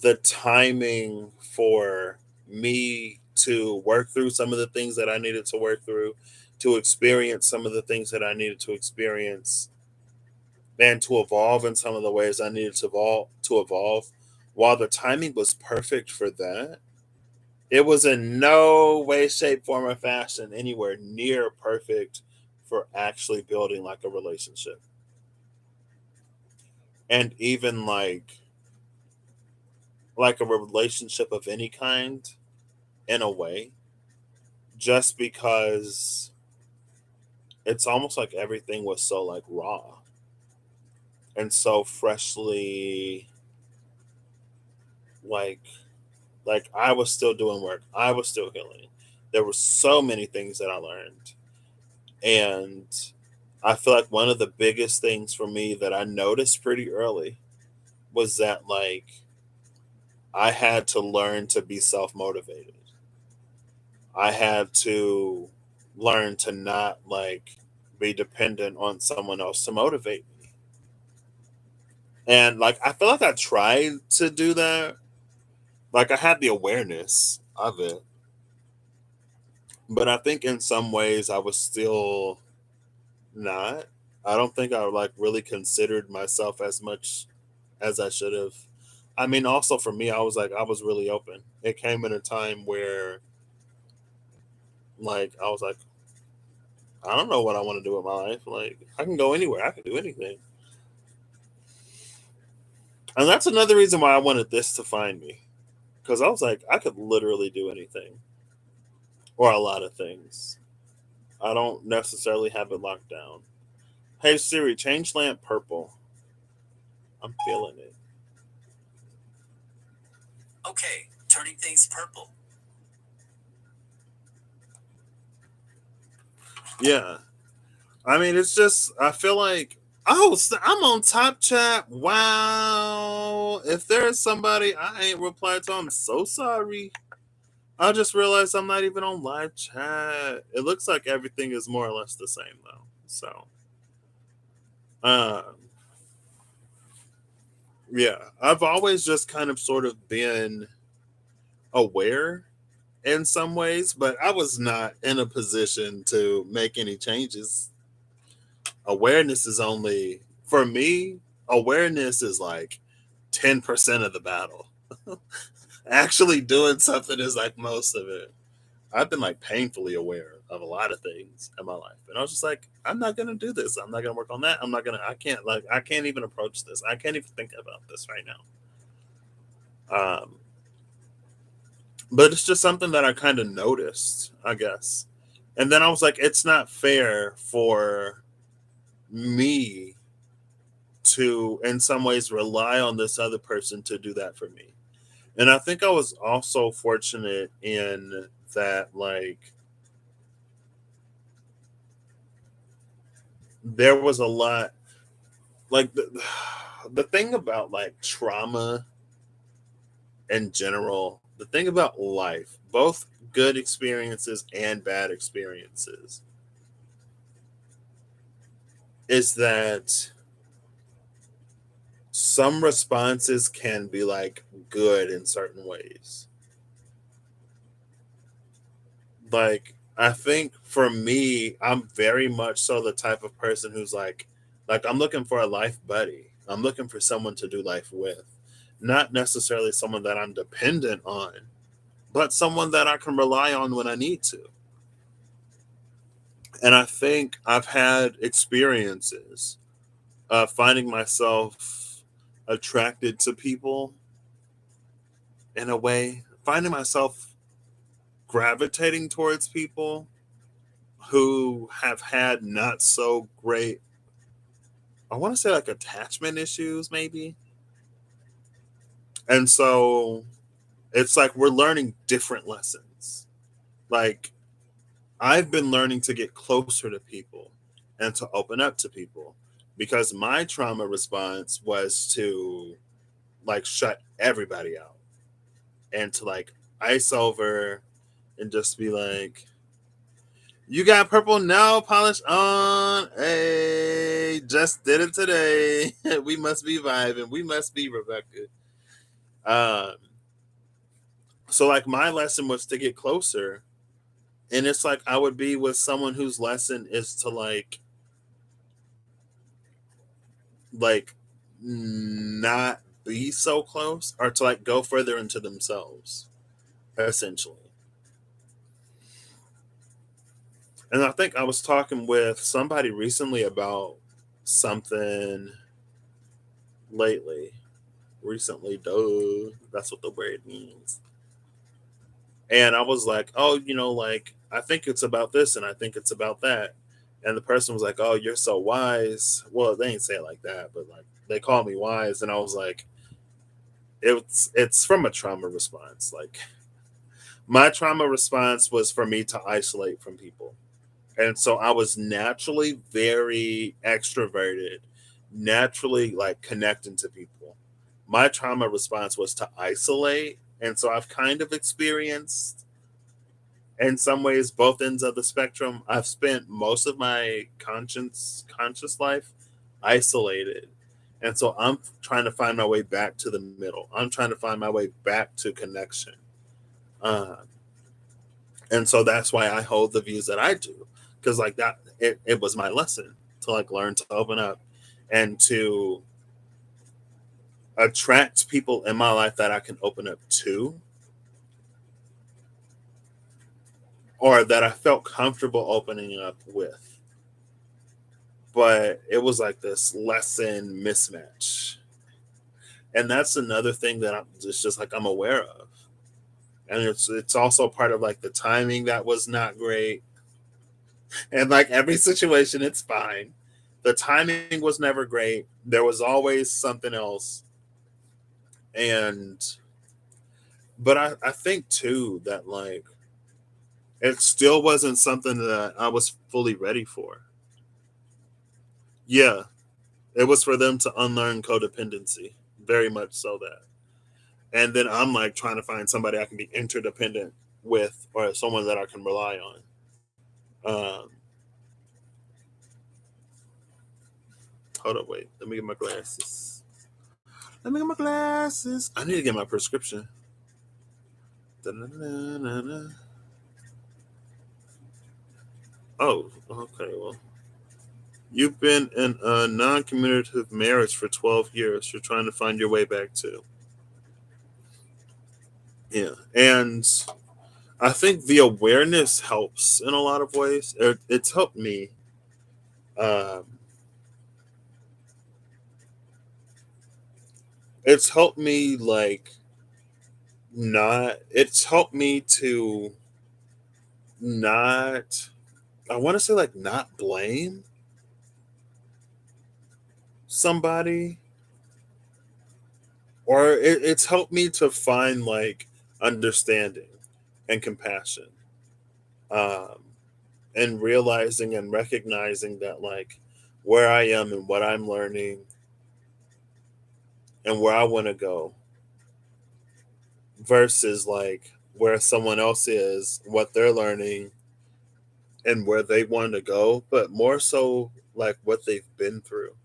the timing for me to work through some of the things that I needed to work through, to experience some of the things that I needed to experience, and to evolve in some of the ways I needed to evolve. While the timing was perfect for that, it was in no way, shape, form, or fashion anywhere near perfect for actually building like a relationship. And even like a relationship of any kind in a way, just because it's almost like everything was so like raw and so freshly like I was still doing work. I was still healing. There were so many things that I learned. And I feel like one of the biggest things for me that I noticed pretty early was that I had to learn to be self-motivated. I had to learn to not be dependent on someone else to motivate me. And like I feel like I tried to do that. Like I had the awareness of it, but I think in some ways I was still not. I don't think I like really considered myself as much as I should have. I mean, also for me, I was really open. It came in a time where I was like, I don't know what I want to do with my life. Like I can go anywhere. I can do anything. And that's another reason why I wanted this to find me. Because I was like, I could literally do anything or a lot of things. I don't necessarily have it locked down. Hey Siri, change lamp purple. I'm feeling it. Okay, turning things purple. Yeah. I mean, it's just, I feel like, oh, I'm on Top Chat. Wow. If there's somebody I ain't replied to, I'm so sorry. I just realized I'm not even on live chat. It looks like everything is more or less the same, though. So, um, yeah, I've always just kind of sort of been aware in some ways, but I was not in a position to make any changes. Awareness is only, for me, awareness is like 10% of the battle. Actually doing something is like most of it. I've been like painfully aware of a lot of things in my life. And I was just like, I'm not gonna do this. I'm not gonna work on that. I can't even approach this. I can't even think about this right now. But it's just something that I kind of noticed, I guess. And then I was like, it's not fair for me to, in some ways, rely on this other person to do that for me. And I think I was also fortunate in that, like, there was a lot, like, the thing about, like, trauma in general, the thing about life, both good experiences and bad experiences, is that some responses can be like good in certain ways. Like, I think for me, I'm very much so the type of person who's like I'm looking for a life buddy. I'm looking for someone to do life with. Not necessarily someone that I'm dependent on, but someone that I can rely on when I need to. And I think I've had experiences finding myself attracted to people in a way, finding myself gravitating towards people who have had not so great, I want to say like attachment issues, maybe. And so it's like we're learning different lessons. Like, I've been learning to get closer to people and to open up to people because my trauma response was to like shut everybody out and to like ice over and just be like, you got purple nail polish on. Hey, just did it today. We must be vibing. We must be Rebecca. Um, so like my lesson was to get closer, and it's like I would be with someone whose lesson is to like not be so close or to like go further into themselves, essentially. And I think I was talking with somebody recently about something lately. Recently, duh. That's what the word means. And I was like, oh, like, I think it's about this and I think it's about that. And the person was like, oh, you're so wise. Well, they didn't say it like that, but like they called me wise. And I was like, it's from a trauma response. Like, my trauma response was for me to isolate from people. And so I was naturally very extroverted, naturally like connecting to people. My trauma response was to isolate. And so I've kind of experienced, in some ways, both ends of the spectrum. I've spent most of my conscious life isolated. And so I'm trying to find my way back to the middle. I'm trying to find my way back to connection. Uh, and so that's why I hold the views that I do, because like that it was my lesson to like learn to open up and to attract people in my life that I can open up to, or that I felt comfortable opening up with. But it was like this lesson mismatch, and that's another thing that I'm just like I'm aware of. And it's also part of like the timing that was not great. And like every situation, it's fine. The timing was never great. There was always something else. And but I think too that like it still wasn't something that I was fully ready for. Yeah, it was for them to unlearn codependency. Very much so that. And then I'm like trying to find somebody I can be interdependent with or someone that I can rely on. Um, hold up, wait. Let me get my glasses. Let me get my glasses. I need to get my prescription. Da-na-na-na-na. Oh, okay. Well, you've been in a non communicative marriage for 12 years. You're trying to find your way back to. Yeah. And I think the awareness helps in a lot of ways. It's helped me. Um, it's helped me, like, not, it's helped me to not, I want to say, like, not blame somebody, or it's helped me to find, like, understanding and compassion. Um, and realizing and recognizing that like where I am and what I'm learning and where I want to go versus like where someone else is, what they're learning and where they want to go, but more so like what they've been through.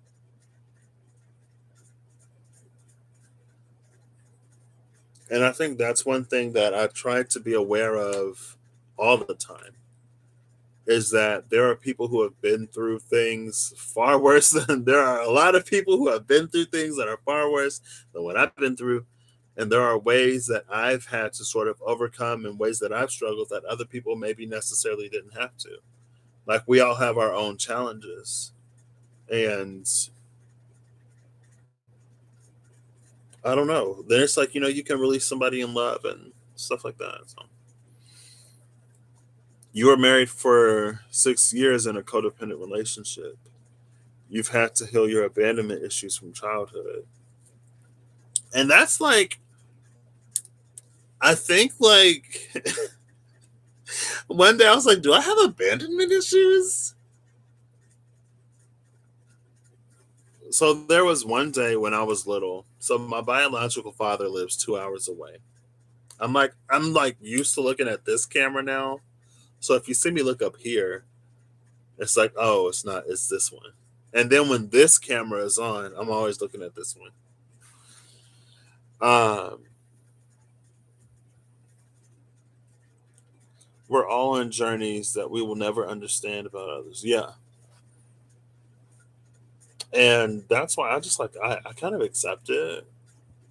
And I think that's one thing that I try to be aware of all the time is that there are people who have been through things far worse than there are a lot of people who have been through things that are far worse than what I've been through. And there are ways that I've had to sort of overcome and ways that I've struggled that other people maybe necessarily didn't have to. Like we all have our own challenges. And I don't know. Then it's like, you can release somebody in love and stuff like that. So you were married for 6 years in a codependent relationship. You've had to heal your abandonment issues from childhood. And that's like, I think like one day I was like, do I have abandonment issues? So there was one day when I was little. So my biological father lives 2 hours away. I'm like used to looking at this camera now. So if you see me look up here, it's like, oh, it's not, it's this one. And then when this camera is on, I'm always looking at this one. Um, we're all on journeys that we will never understand about others. Yeah. And that's why I just like I kind of accept it.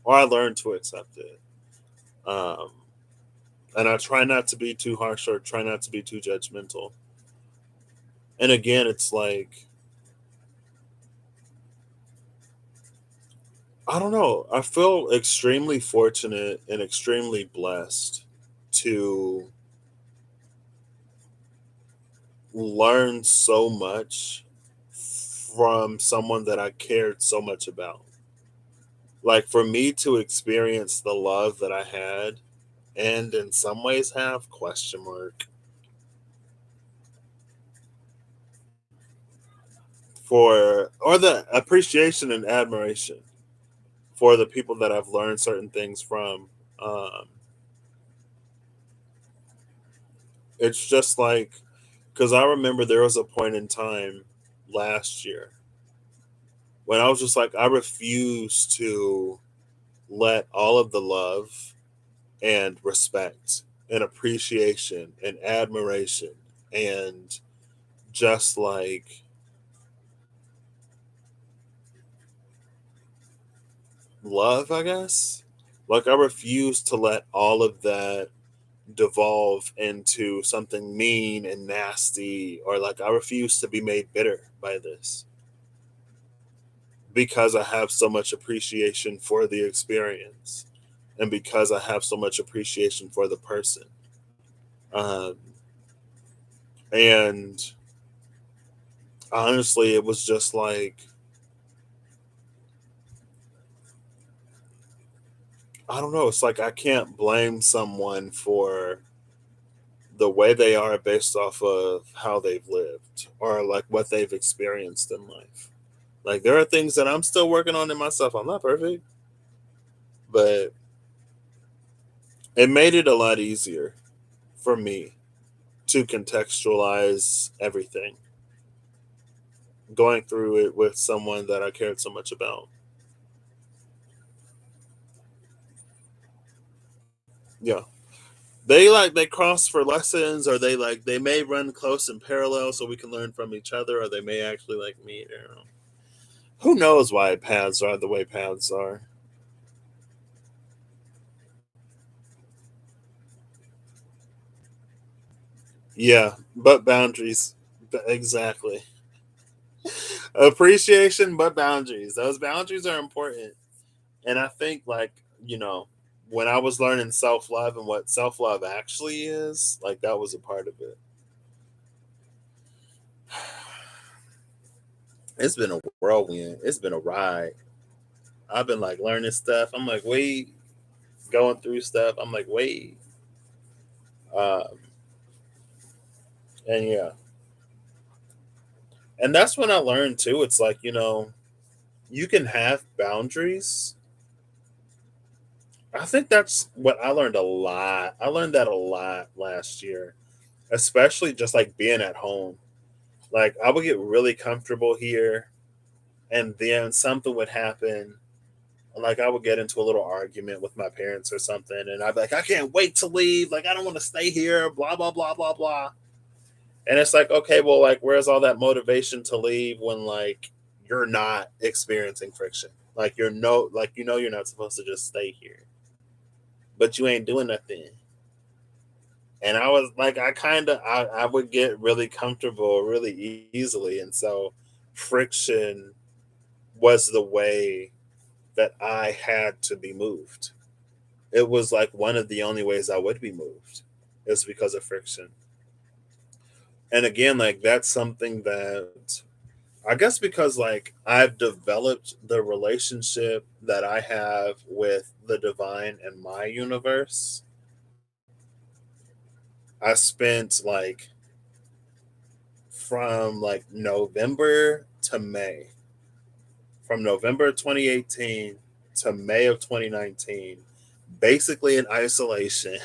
Or I learned to accept it. Um, and I try not to be too harsh or try not to be too judgmental. And again, it's like I don't know. I feel extremely fortunate and extremely blessed to learn so much from someone that I cared so much about. Like for me to experience the love that I had and in some ways have question mark for or the appreciation and admiration for the people that I've learned certain things from. Um, it's just like because I remember there was a point in time last year when I was just like I refuse to let all of the love and respect and appreciation and admiration and just like love, I guess. Like I refuse to let all of that devolve into something mean and nasty or like I refuse to be made bitter by this because I have so much appreciation for the experience and because I have so much appreciation for the person. Um, and Honestly, it was just like, I don't know. It's like I can't blame someone for the way they are based off of how they've lived or like what they've experienced in life. Like there are things that I'm still working on in myself. I'm not perfect, but it made it a lot easier for me to contextualize everything going through it with someone that I cared so much about. Yeah. They cross for lessons, or they may run close in parallel so we can learn from each other, or they may actually like meet. You know. Who knows why paths are the way paths are? Yeah, but boundaries. Exactly. Appreciation, but boundaries. Those boundaries are important. And I think, like, you know, when I was learning self love and what self love actually is, like, that was a part of it. It's been a whirlwind. It's been a ride. I've been like learning stuff. I'm like, wait, going through stuff. I'm like, wait. Um, and yeah. And that's when I learned too. It's like, you can have boundaries. I think that's what I learned a lot. I learned that a lot last year, especially just like being at home. Like I would get really comfortable here, and then something would happen. Like I would get into a little argument with my parents or something, and I'd be like, I can't wait to leave. Like I don't want to stay here. Blah blah blah blah blah. And it's like, okay, well, like where's all that motivation to leave when like you're not experiencing friction? Like like you're not supposed to just stay here, but you ain't doing nothing. And I was like, I would get really comfortable really easily, and so friction was the way that I had to be moved. It was like one of the only ways I would be moved is because of friction. And again, like that's something that I guess because like I've developed the relationship that I have with the divine and my universe. I spent like from like November to May, from November 2018 to May of 2019, basically in isolation,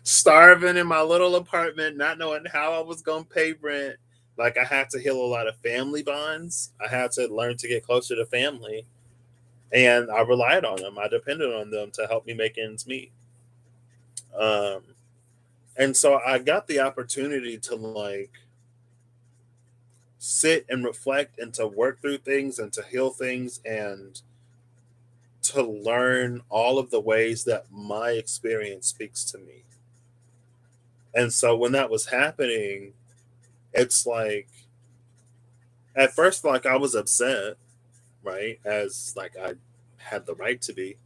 starving in my little apartment, not knowing how I was going to pay rent. Like I had to heal a lot of family bonds. I had to learn to get closer to family, and I relied on them. I depended on them to help me make ends meet. Um, and so I got the opportunity to like sit and reflect and to work through things and to heal things and to learn all of the ways that my experience speaks to me. And so when that was happening, it's like at first like I was upset, right? As like I had the right to be.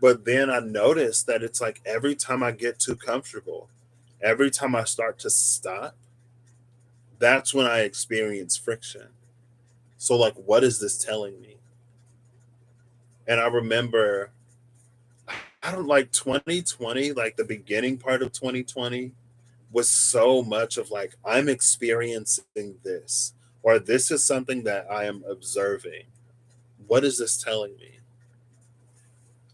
But then I noticed that it's like every time I get too comfortable, every time I start to stop, that's when I experience friction. So like what is this telling me? And I remember I don't like 2020, like the beginning part of 2020 was so much of like I'm experiencing this or this is something that I am observing. What is this telling me?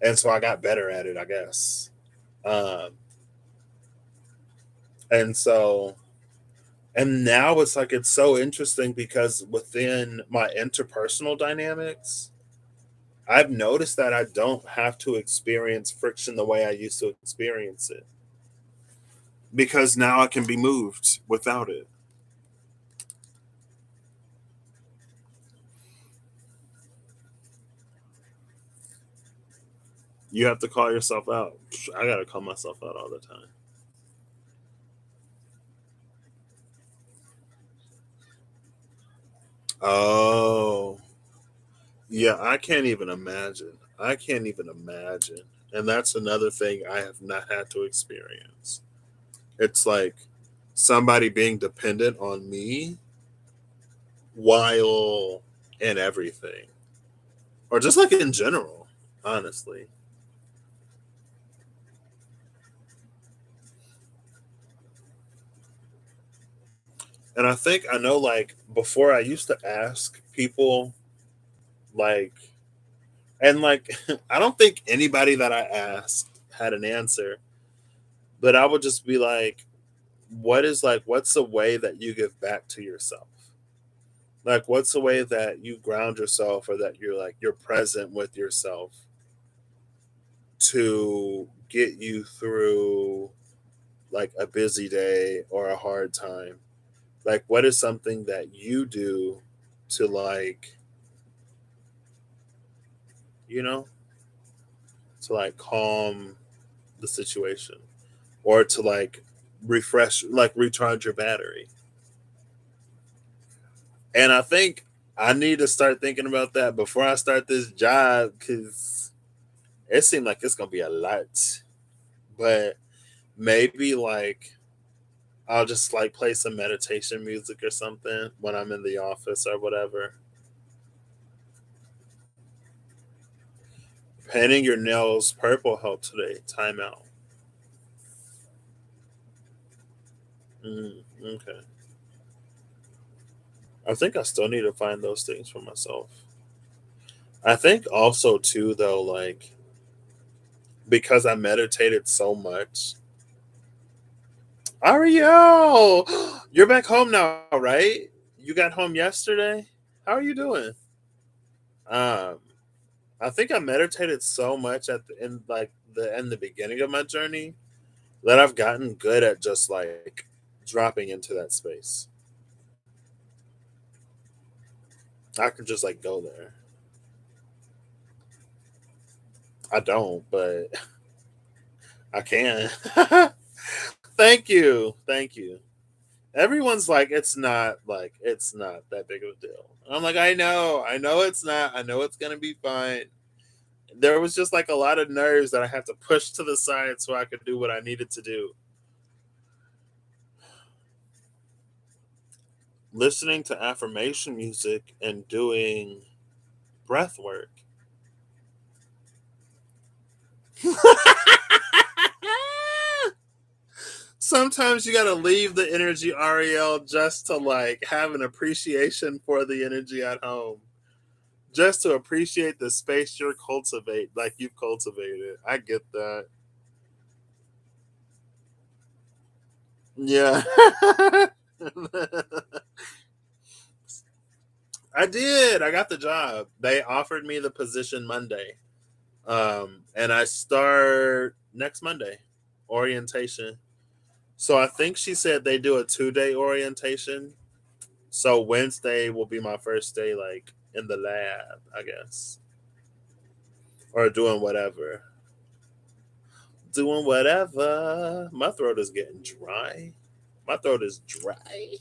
And so I got better at it, I guess. Um, and so and now it's like it's so interesting because within my interpersonal dynamics, I've noticed that I don't have to experience friction the way I used to experience it because now I can be moved without it. You have to call yourself out. I got to call myself out all the time. Oh, yeah, I can't even imagine. I can't even imagine. And that's another thing I have not had to experience. It's like somebody being dependent on me. while in everything, or just like in general, honestly. And I think I know, like, before I used to ask people, like, and like, I don't think anybody that I asked had an answer, but I would just be like, what's the way that you give back to yourself? Like, what's the way that you ground yourself, or that you're present with yourself to get you through like a busy day or a hard time? Like, what is something that you do to, like, you know, to like calm the situation, or to like refresh, like recharge your battery? And I think I need to start thinking about that before I start this job, because it seemed like it's gonna be a lot. But maybe like I'll just like play some meditation music or something when I'm in the office or whatever. Painting your nails purple helped today. Time out. Okay. I think I still need to find those things for myself. I think also too though, like, because I meditated so much. Ariel, you're back home now, right? You got home yesterday. How are you doing? Um, I think I meditated so much at the end, like the beginning of my journey, that I've gotten good at just like dropping into that space. I can just like go there. I don't, but I can. Thank you, thank you. Everyone's like, it's not that big of a deal. And I'm like, I know it's not. I know it's gonna be fine. There was just like a lot of nerves that I had to push to the side so I could do what I needed to do. Listening to affirmation music and doing breath work. Sometimes you gotta leave the energy, Ariel, just to like have an appreciation for the energy at home. Just to appreciate the space you've cultivated. I get that. Yeah. I did. I got the job. They offered me the position Monday. And I start next Monday, orientation. So I think she said they do a 2 day orientation. So Wednesday will be my first day, like in the lab, I guess, or doing whatever. Doing whatever. My throat is getting dry. My throat is dry.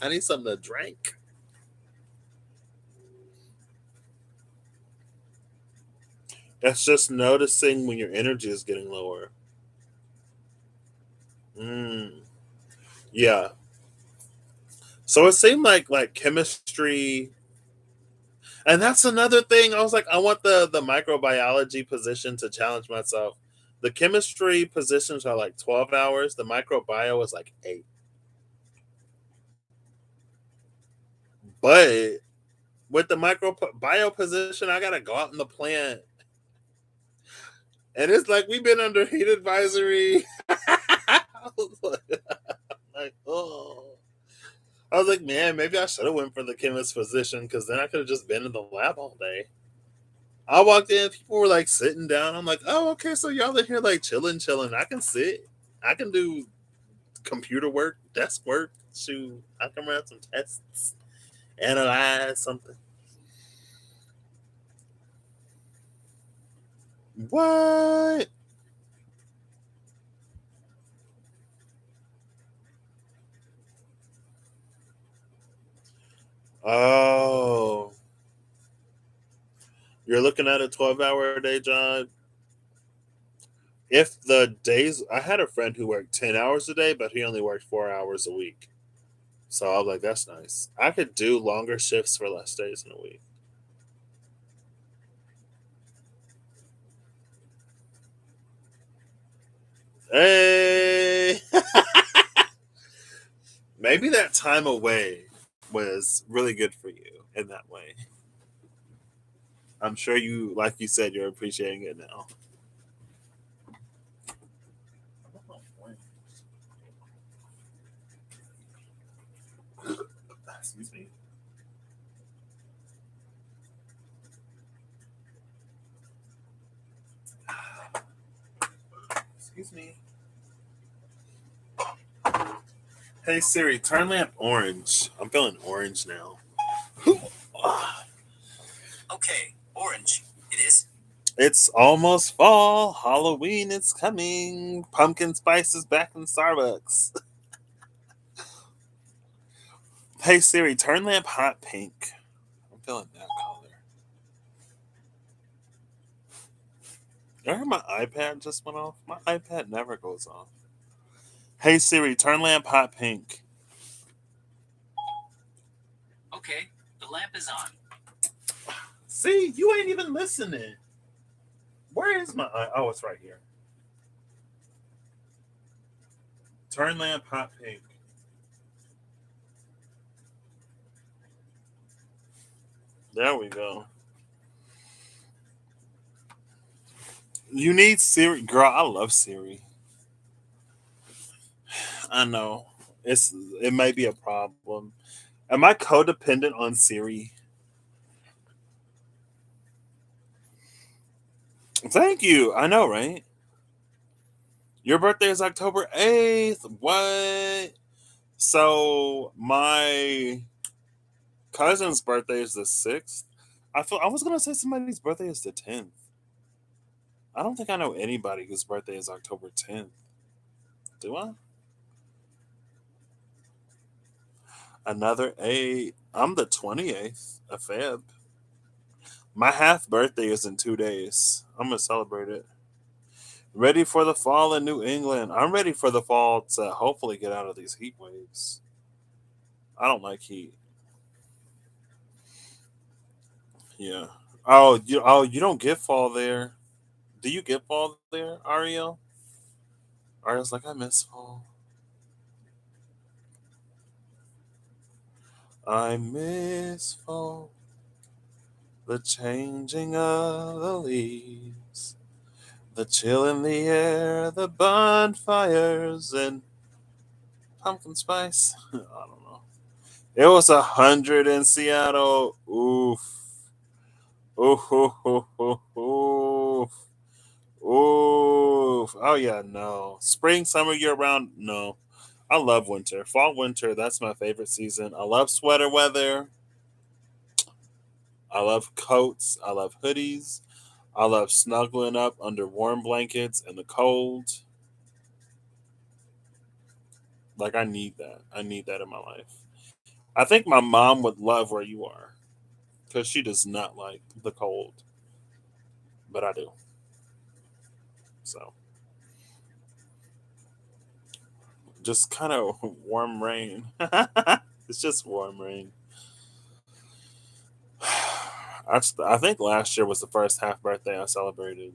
I need something to drink. It's just noticing when your energy is getting lower. Mm, yeah. So it seemed like chemistry, and that's another thing. I was like, I want the microbiology position to challenge myself. The chemistry positions are like 12 hours. The microbio is like 8. But with the microbio position, I gotta go out in the plant, and it's like we've been under heat advisory. I was like, oh. I was like, man, maybe I should have went for the chemist position, because then I could have just been in the lab all day. I walked in, people were like sitting down. I'm like, oh, okay, so y'all in here like chilling. I can sit. I can do computer work, desk work. Shoot, I can run some tests, analyze something. What? Oh, you're looking at a 12-hour a day job. If the days, I had a friend who worked 10 hours a day, but he only worked 4 hours a week. So I was like, that's nice. I could do longer shifts for less days in a week. Hey, maybe that time away was really good for you in that way. I'm sure you, like you said, you're appreciating it now. Excuse me. Excuse me. Hey Siri, turn lamp orange. I'm feeling orange now. Okay, orange. It is. It's almost fall. Halloween is coming. Pumpkin spice is back in Starbucks. Hey Siri, turn lamp hot pink. I'm feeling that color. You heard my iPad just went off? My iPad never goes off. Hey Siri, turn lamp hot pink. Okay, the lamp is on. See, you ain't even listening. Where is my oh, it's right here. Turn lamp hot pink. There we go. You need Siri, girl. I love Siri. I know it may be a problem. Am I codependent on Siri? Thank you. I know, right? Your birthday is October 8th. What? So my cousin's birthday is the 6th. I was gonna say somebody's birthday is the 10th. I don't think I know anybody whose birthday is October 10th. Do I? Another 8. I'm the 28th of Feb. My half birthday is in 2 days. I'm gonna celebrate it. Ready for the fall in New England. I'm ready for the fall to hopefully get out of these heat waves. I don't like heat. Yeah. Oh, you don't get fall there. Do you get fall there, Ariel? Ariel's like, I miss fall. I miss fall. The changing of the leaves. The chill in the air, the bonfires, and pumpkin spice. I don't know. It was 100 in Seattle. Oof. Oof. Oof. Oof. Oof. Oof. Oof. Oh yeah, no. Spring, summer, year round, no. I love winter. Fall, winter, that's my favorite season. I love sweater weather. I love coats. I love hoodies. I love snuggling up under warm blankets in the cold. Like I need that. I need that in my life. I think my mom would love where you are because she does not like the cold, but I do. So just kind of warm rain. It's just warm rain. I think last year was the first half birthday I celebrated.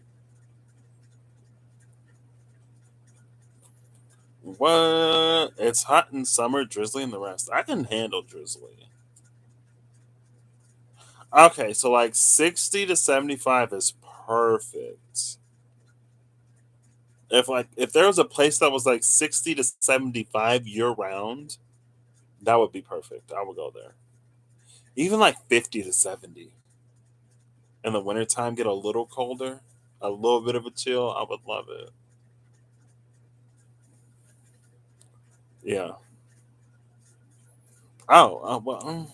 What? It's hot in summer, drizzly in the rest. I can handle drizzly. Okay, so like 60 to 75 is perfect. If there was a place that was like 60 to 75 year round, that would be perfect. I would go there. Even like 50 to 70. In the wintertime, get a little colder, a little bit of a chill. I would love it. Yeah. Well,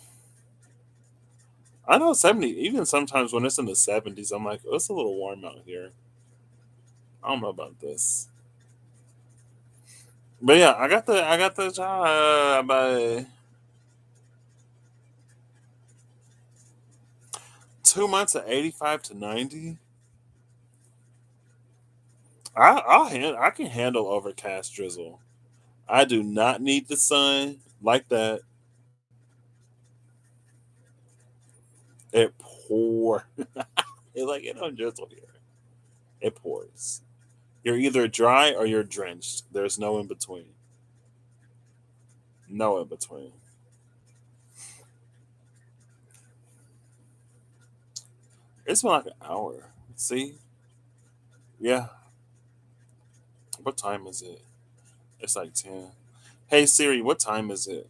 I know 70, even sometimes when it's in the 70s, I'm like, oh, it's a little warm out here. I don't know about this. But yeah, I got the job by 2 months at 85 to 90. I can handle overcast drizzle. I do not need the sun like that. It pours. It's like it don't drizzle here. It pours. You're either dry or you're drenched. There's no in between. No in between. It's been like an hour. See? Yeah. What time is it? It's like 10. Hey Siri, what time is it?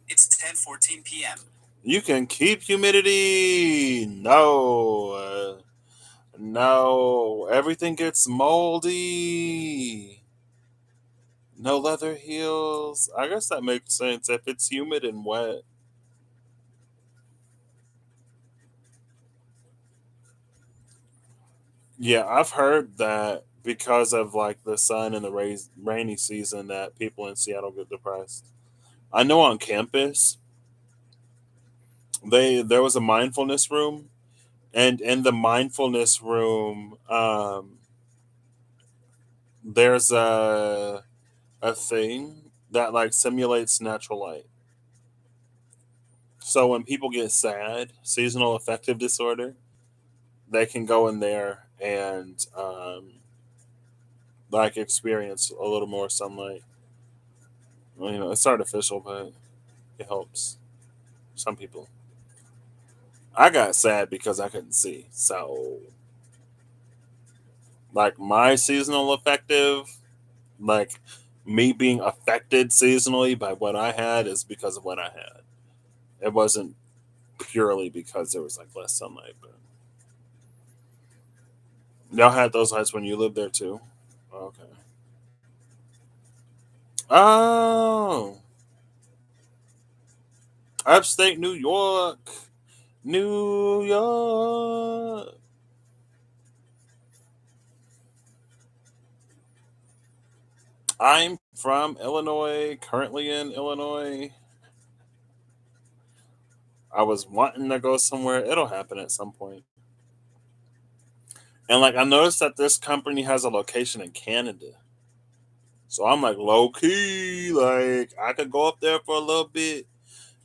It's 10:14 p.m. You can keep humidity. No. No. Everything gets moldy. No leather heels. I guess that makes sense if it's humid and wet. Yeah, I've heard that because of like the sun and the rainy season that people in Seattle get depressed. I know on campus there was a mindfulness room, and in the mindfulness room there's a thing that like simulates natural light. So when people get sad, seasonal affective disorder, they can go in there and like experience a little more sunlight. Well, it's artificial, but it helps some people. I got sad because I couldn't see. So, like my seasonal affective, like me being affected seasonally by what I had is because of what I had. It wasn't purely because there was like less sunlight, but y'all had those lights when you lived there too. Okay. Oh, upstate New York, New York. I'm from Illinois, currently in Illinois. I was wanting to go somewhere. It'll happen at some point. And like I noticed that this company has a location in Canada. So I'm like low key, like I could go up there for a little bit.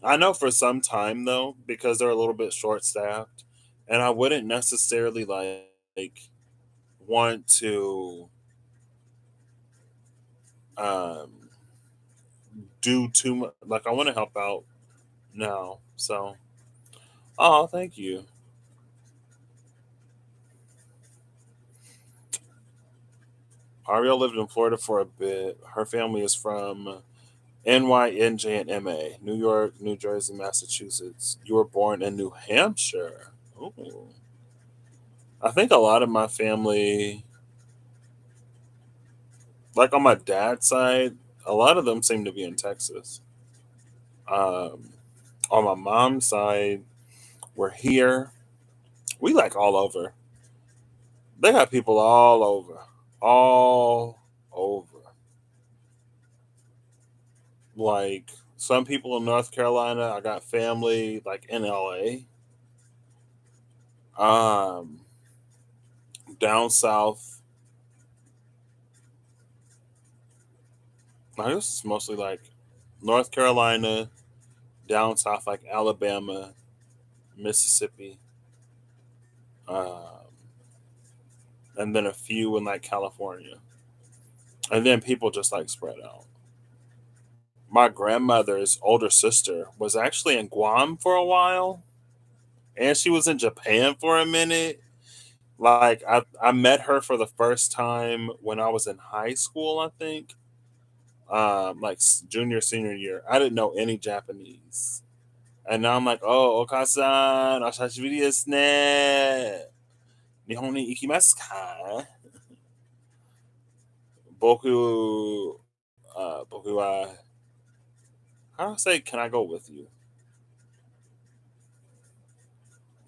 I know for some time though, because they're a little bit short staffed. And I wouldn't necessarily like want to um do too much, like I want to help out now. So oh thank you. Ariel lived in Florida for a bit. Her family is from NYNJ and MA, New York, New Jersey, Massachusetts. You were born in New Hampshire. Ooh. I think a lot of my family, like on my dad's side, a lot of them seem to be in Texas. Um, on my mom's side, we're here. We like all over. They got people all over. All over. Like some people in North Carolina, I got family like in LA. Um, down south, I guess it's mostly like North Carolina, down south like Alabama, Mississippi, um, and then a few in like California, and then people just like spread out. My grandmother's older sister was actually in Guam for a while, and she was in Japan for a minute. Like I met her for the first time when I was in high school, I think, like junior senior year. I didn't know any Japanese. And now I'm like, oh, Oka-san, oshashiburi desu ne. Nihon ni ikimasu ka? Boku wa, how do I say, can I go with you?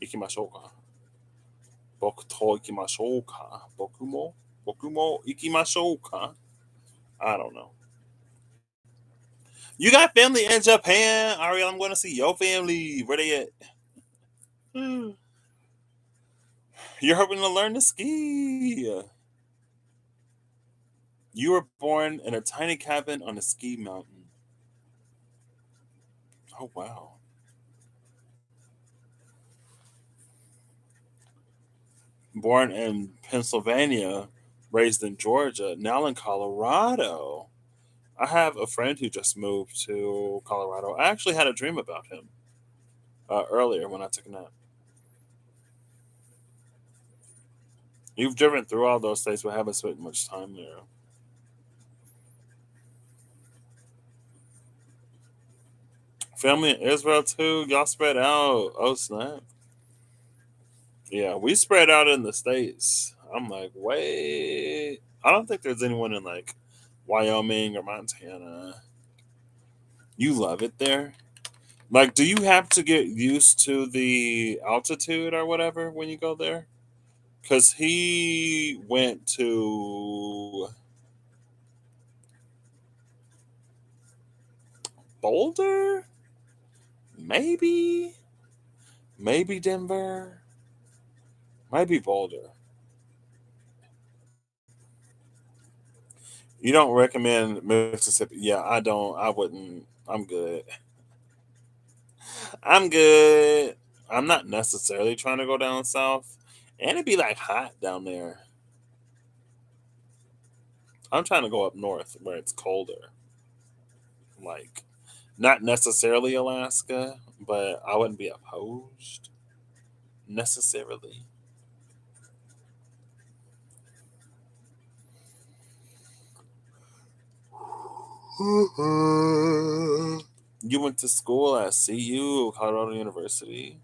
Ikimashou ka? Boku to ikimashou ka? Boku mo ikimashou ka? I don't know. You got family in Japan, Ariel. I'm going to see your family. Where they at? You're hoping to learn to ski. You were born in a tiny cabin on a ski mountain. Oh wow. Born in Pennsylvania, raised in Georgia, now in Colorado. I have a friend who just moved to Colorado. I actually had a dream about him earlier when I took a nap. You've driven through all those states, but haven't spent much time there. Family in Israel too. Y'all spread out. Oh snap! Yeah, we spread out in the states. I'm like, wait. I don't think there's anyone in like Wyoming or Montana. You love it there. Like, do you have to get used to the altitude or whatever when you go there? Because he went to Boulder, maybe, maybe Denver, maybe Boulder. You don't recommend Mississippi? Yeah, I don't. I wouldn't. I'm good. I'm good. I'm not necessarily trying to go down south, and it'd be like hot down there. I'm trying to go up north where it's colder. Like, not necessarily Alaska, but I wouldn't be opposed necessarily. You went to school at CU, Colorado University.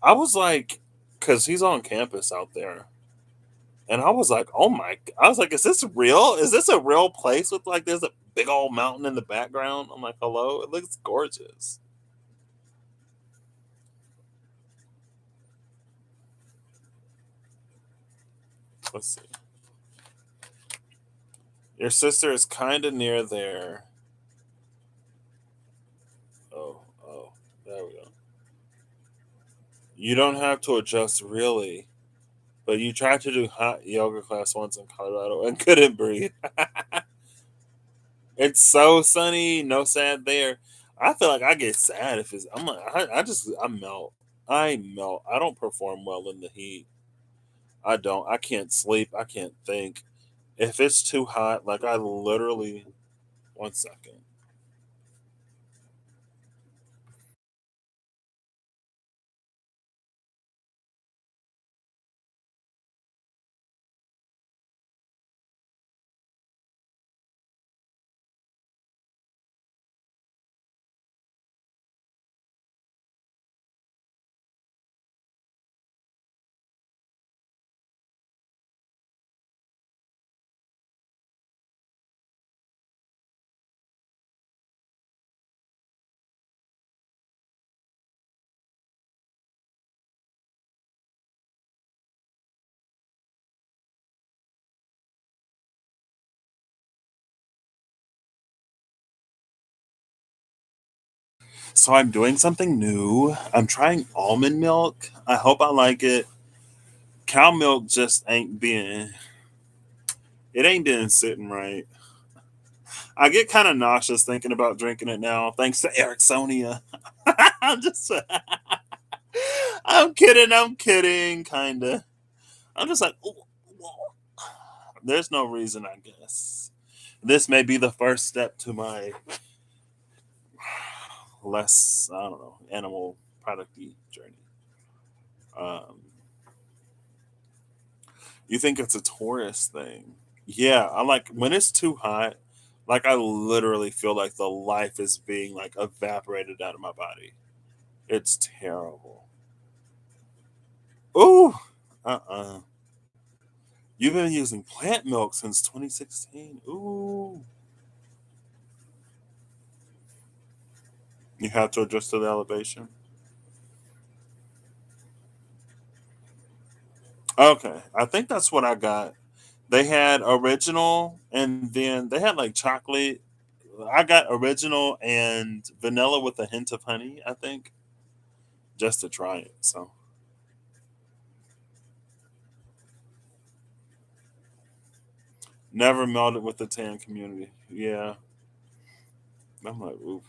I was like, because he's on campus out there. And I was like, oh my, I was like, is this real? Is this a real place with like, there's a big old mountain in the background? I'm like, hello? It looks gorgeous. Let's see. Your sister is kind of near there. Oh, oh, there we go. You don't have to adjust really, but you tried to do hot yoga class once in Colorado and couldn't breathe. It's so sunny, no sad there. I feel like I get sad if it's. I'm like, I melt. I melt. I don't perform well in the heat. I don't. I can't sleep. I can't think. If it's too hot, like I literally. One second. So I'm doing something new. I'm trying almond milk. I hope I like it. Cow milk just ain't being. It ain't been sitting right. I get kind of nauseous thinking about drinking it now. Thanks to Ericksonia. I'm just. I'm kidding. I'm kidding. Kinda. I'm just like. Ooh, whoa. There's no reason, I guess. This may be the first step to my less, I don't know, animal producty journey. Um, you think it's a tourist thing? Yeah, I like when it's too hot. Like I literally feel like the life is being like evaporated out of my body. It's terrible. Ooh, uh. You've been using plant milk since 2016. Ooh, you have to adjust to the elevation. Okay, I think that's what I got. They had original, and then they had like chocolate. I got original and vanilla with a hint of honey. I think just to try it. So never melded with the tan community. Yeah, I'm like, ooh.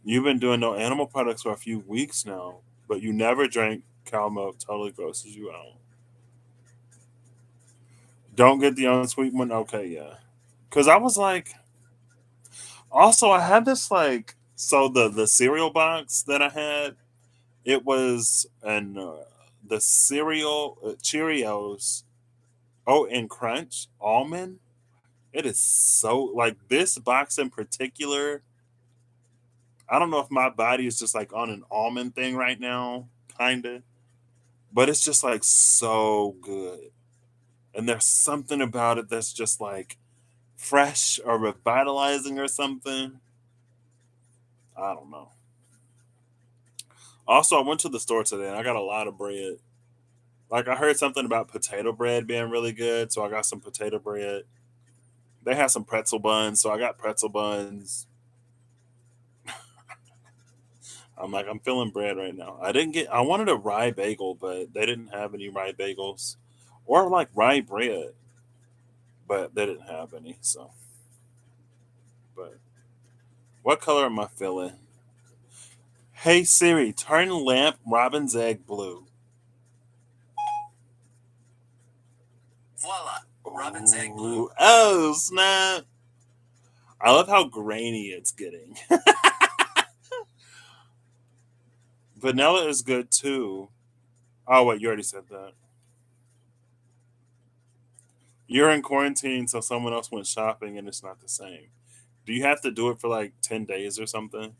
You've been doing no animal products for a few weeks now, but you never drank. Cow milk totally grosses you out. Don't get the unsweet one. Okay, yeah. Because I was like, also I had this like, so the cereal box that I had, it was an the cereal Cheerios oat and crunch almond. It is so like this box in particular. I don't know if my body is just like on an almond thing right now, kind of, but it's just like so good. And there's something about it that's just like fresh or revitalizing or something. I don't know. Also, I went to the store today and I got a lot of bread. Like I heard something about potato bread being really good, so I got some potato bread. They had some pretzel buns, so I got pretzel buns. I'm like, I'm feeling bread right now. I didn't get. I wanted a rye bagel, but they didn't have any rye bagels, or like rye bread, but they didn't have any. So, but what color am I feeling? Hey Siri, turn lamp robin's egg blue. Voila. Robin's egg blue. Ooh, oh snap! I love how grainy it's getting. Vanilla is good too. Oh wait, you already said that. You're in quarantine, so someone else went shopping and it's not the same. Do you have to do it for like 10 days or something?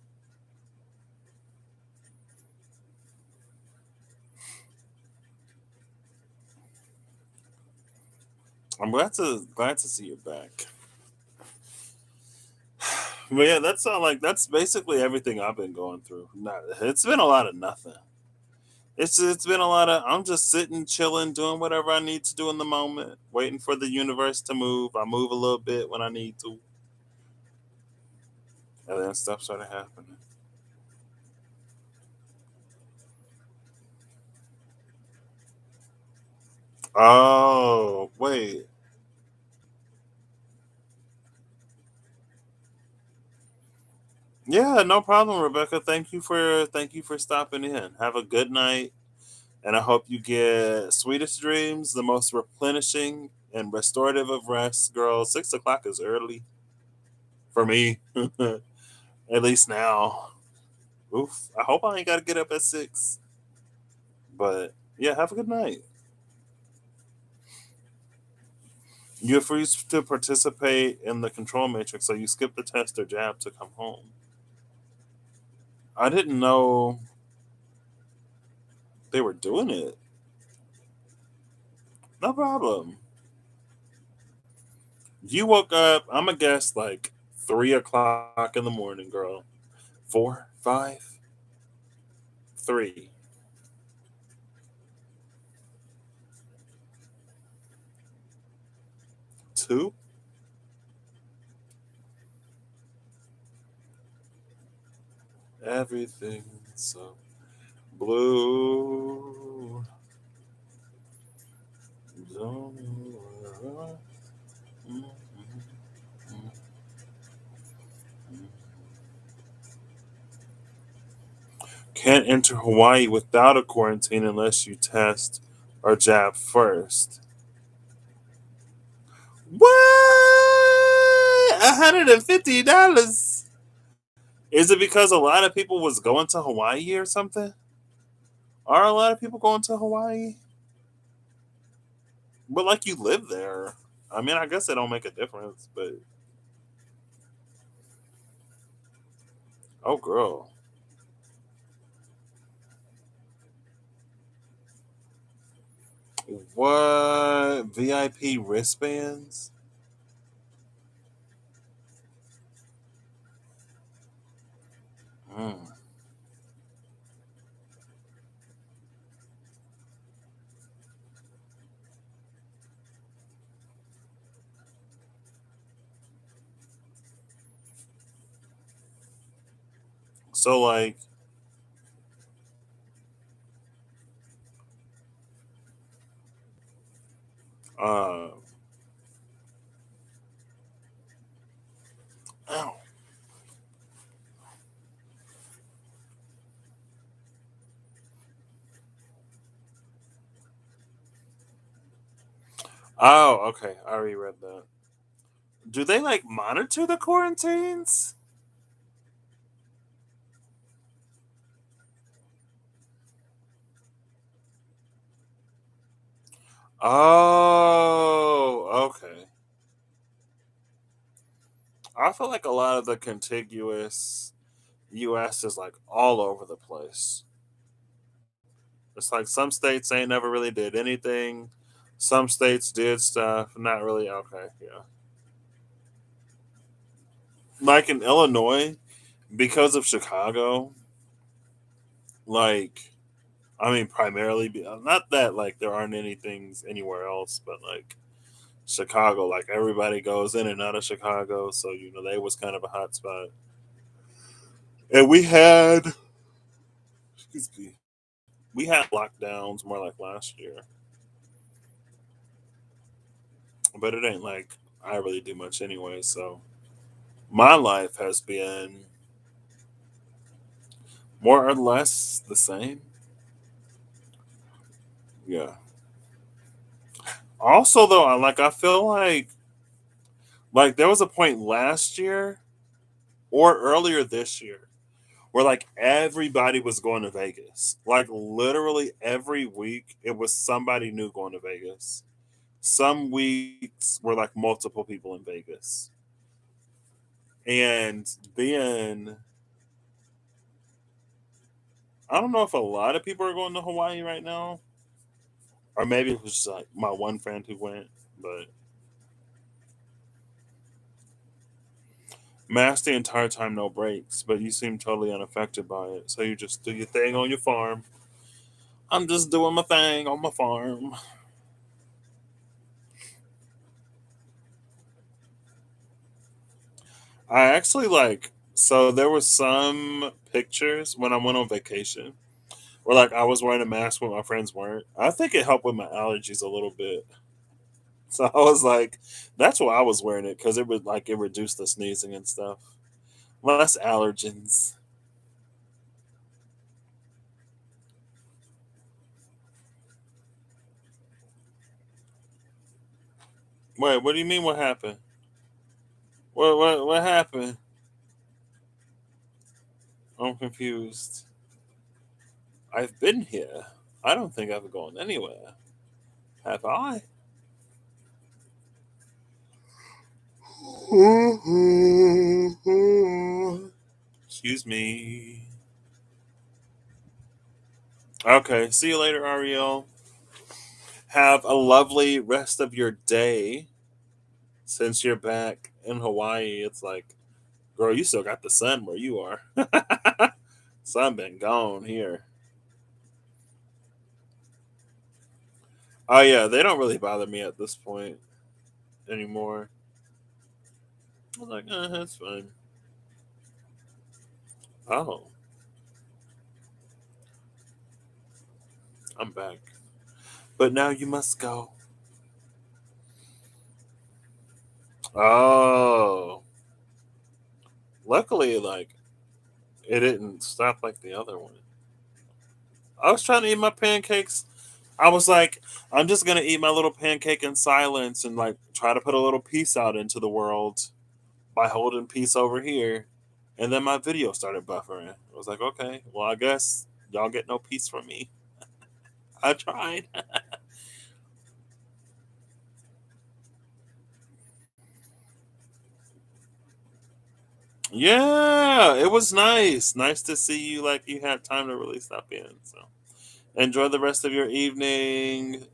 I'm glad to see you back. But yeah, that's all. Like that's basically everything I've been going through. Not, it's been a lot of nothing. It's been a lot of I'm just sitting, chilling, doing whatever I need to do in the moment, waiting for the universe to move. I move a little bit when I need to, and then stuff started happening. Oh wait, yeah, no problem, Rebecca. Thank you for stopping in. Have a good night, and I hope you get sweetest dreams, the most replenishing and restorative of rest, girl. 6 o'clock is early for me, at least now. Oof. I hope I ain't got to get up at 6. But yeah, have a good night. You're free to participate in the control matrix, so you skip the test or jab to come home. I didn't know they were doing it. No problem. You woke up, I'm a guess, like 3 o'clock in the morning, girl. Four, five, three, two. Everything so blue. Don't know Can't enter Hawaii without a quarantine unless you test or jab first. What? $150? Is it because a lot of people was going to Hawaii or something? Are a lot of people going to Hawaii? But like you live there. I mean, I guess it don't make a difference, but oh girl. What VIP wristbands? Mm. So like uh ow. Oh, okay. I already read that. Do they like monitor the quarantines? Oh, okay. I feel like a lot of the contiguous US is like all over the place. It's like some states ain't never really did anything. Some states did stuff, not really. Okay, yeah. Like in Illinois, because of Chicago, like I mean, primarily, not that like there aren't any things anywhere else, but like Chicago, like everybody goes in and out of Chicago, so they was kind of a hot spot. And excuse me, we had lockdowns more like last year, but it ain't like I really do much anyway. So my life has been more or less the same. Yeah. Also, though, I feel like there was a point last year or earlier this year where like everybody was going to Vegas. Like literally every week, it was somebody new going to Vegas. Some weeks were like multiple people in Vegas. And then I don't know if a lot of people are going to Hawaii right now, or maybe it was just like my one friend who went. But mask the entire time, no breaks. But you seem totally unaffected by it, so you just do your thing on your farm. I'm just doing my thing on my farm. I actually like so there were some pictures when I went on vacation where like I was wearing a mask when my friends weren't. I think it helped with my allergies a little bit. So I was like, that's why I was wearing it because it would like it reduced the sneezing and stuff. Less allergens. Wait, what do you mean? What happened? What happened? I'm confused. I've been here. I don't think I've gone anywhere. Have I? Excuse me. Okay, see you later, Ariel. Have a lovely rest of your day. Since you're back in Hawaii, it's like, girl, you still got the sun where you are. Sun been gone here. Oh yeah, they don't really bother me at this point anymore. I was like, that's fine. Oh, I'm back. But now you must go. Oh, luckily, like it didn't stop like the other one. I was trying to eat my pancakes. I was like, I'm just gonna eat my little pancake in silence and like try to put a little peace out into the world by holding peace over here. And then my video started buffering. I was like, okay, well, I guess y'all get no peace from me. I tried. Yeah, it was nice. Nice to see you like you had time to really stop in. So enjoy the rest of your evening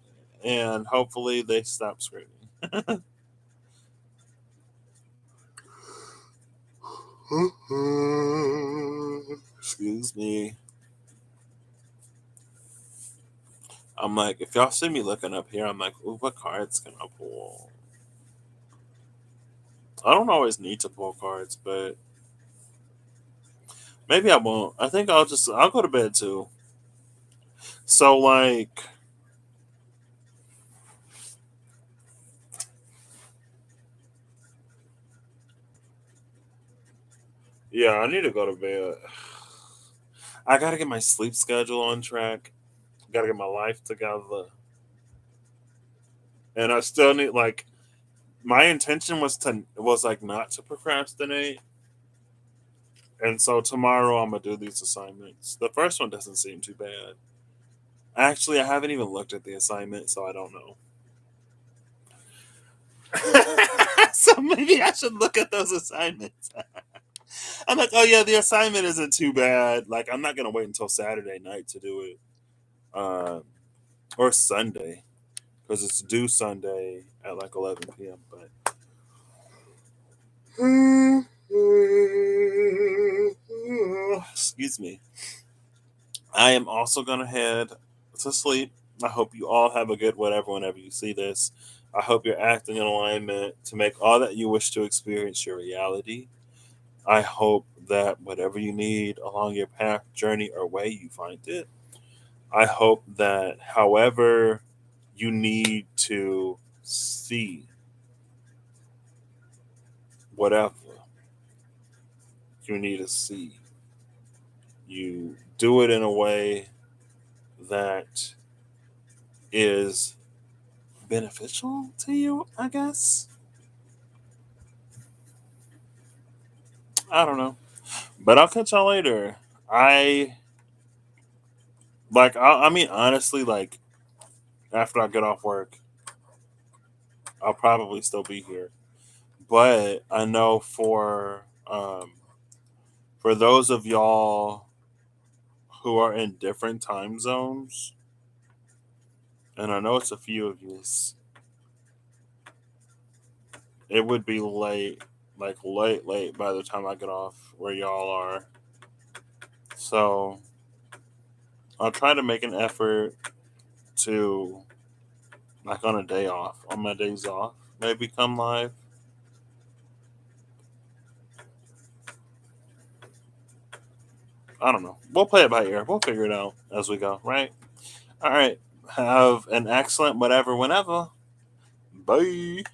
and hopefully they stop screaming. Excuse me. I'm like, if y'all see me looking up here, I'm like, ooh, what cards can I pull? I don't always need to pull cards, but maybe I won't. I think I'll go to bed too. So like, yeah, I need to go to bed. I gotta get my sleep schedule on track. Gotta get my life together. And I still need like my intention was like not to procrastinate. And so tomorrow I'm gonna do these assignments. The first one doesn't seem too bad. Actually, I haven't even looked at the assignment, so I don't know. So maybe I should look at those assignments. I'm like, oh yeah, the assignment isn't too bad. Like, I'm not gonna wait until Saturday night to do it, uh, or Sunday, because it's due Sunday at like 11 p.m. But excuse me, I am also gonna head to sleep. I hope you all have a good whatever whenever you see this. I hope you're acting in alignment to make all that you wish to experience your reality. I hope that whatever you need along your path, journey, or way, you find it. I hope that however you need to see whatever you need to see, you do it in a way that is beneficial to you, I guess. I don't know. But I'll catch y'all later. I I mean honestly, like after I get off work, I'll probably still be here. But I know for those of y'all who are in different time zones, and I know it's a few of you, it would be late, like late by the time I get off where y'all are. So I'll try to make an effort to, like on a day off, on my days off, maybe come live. I don't know. We'll play it by ear. We'll figure it out as we go, right? All right. Have an excellent whatever, whenever. Bye.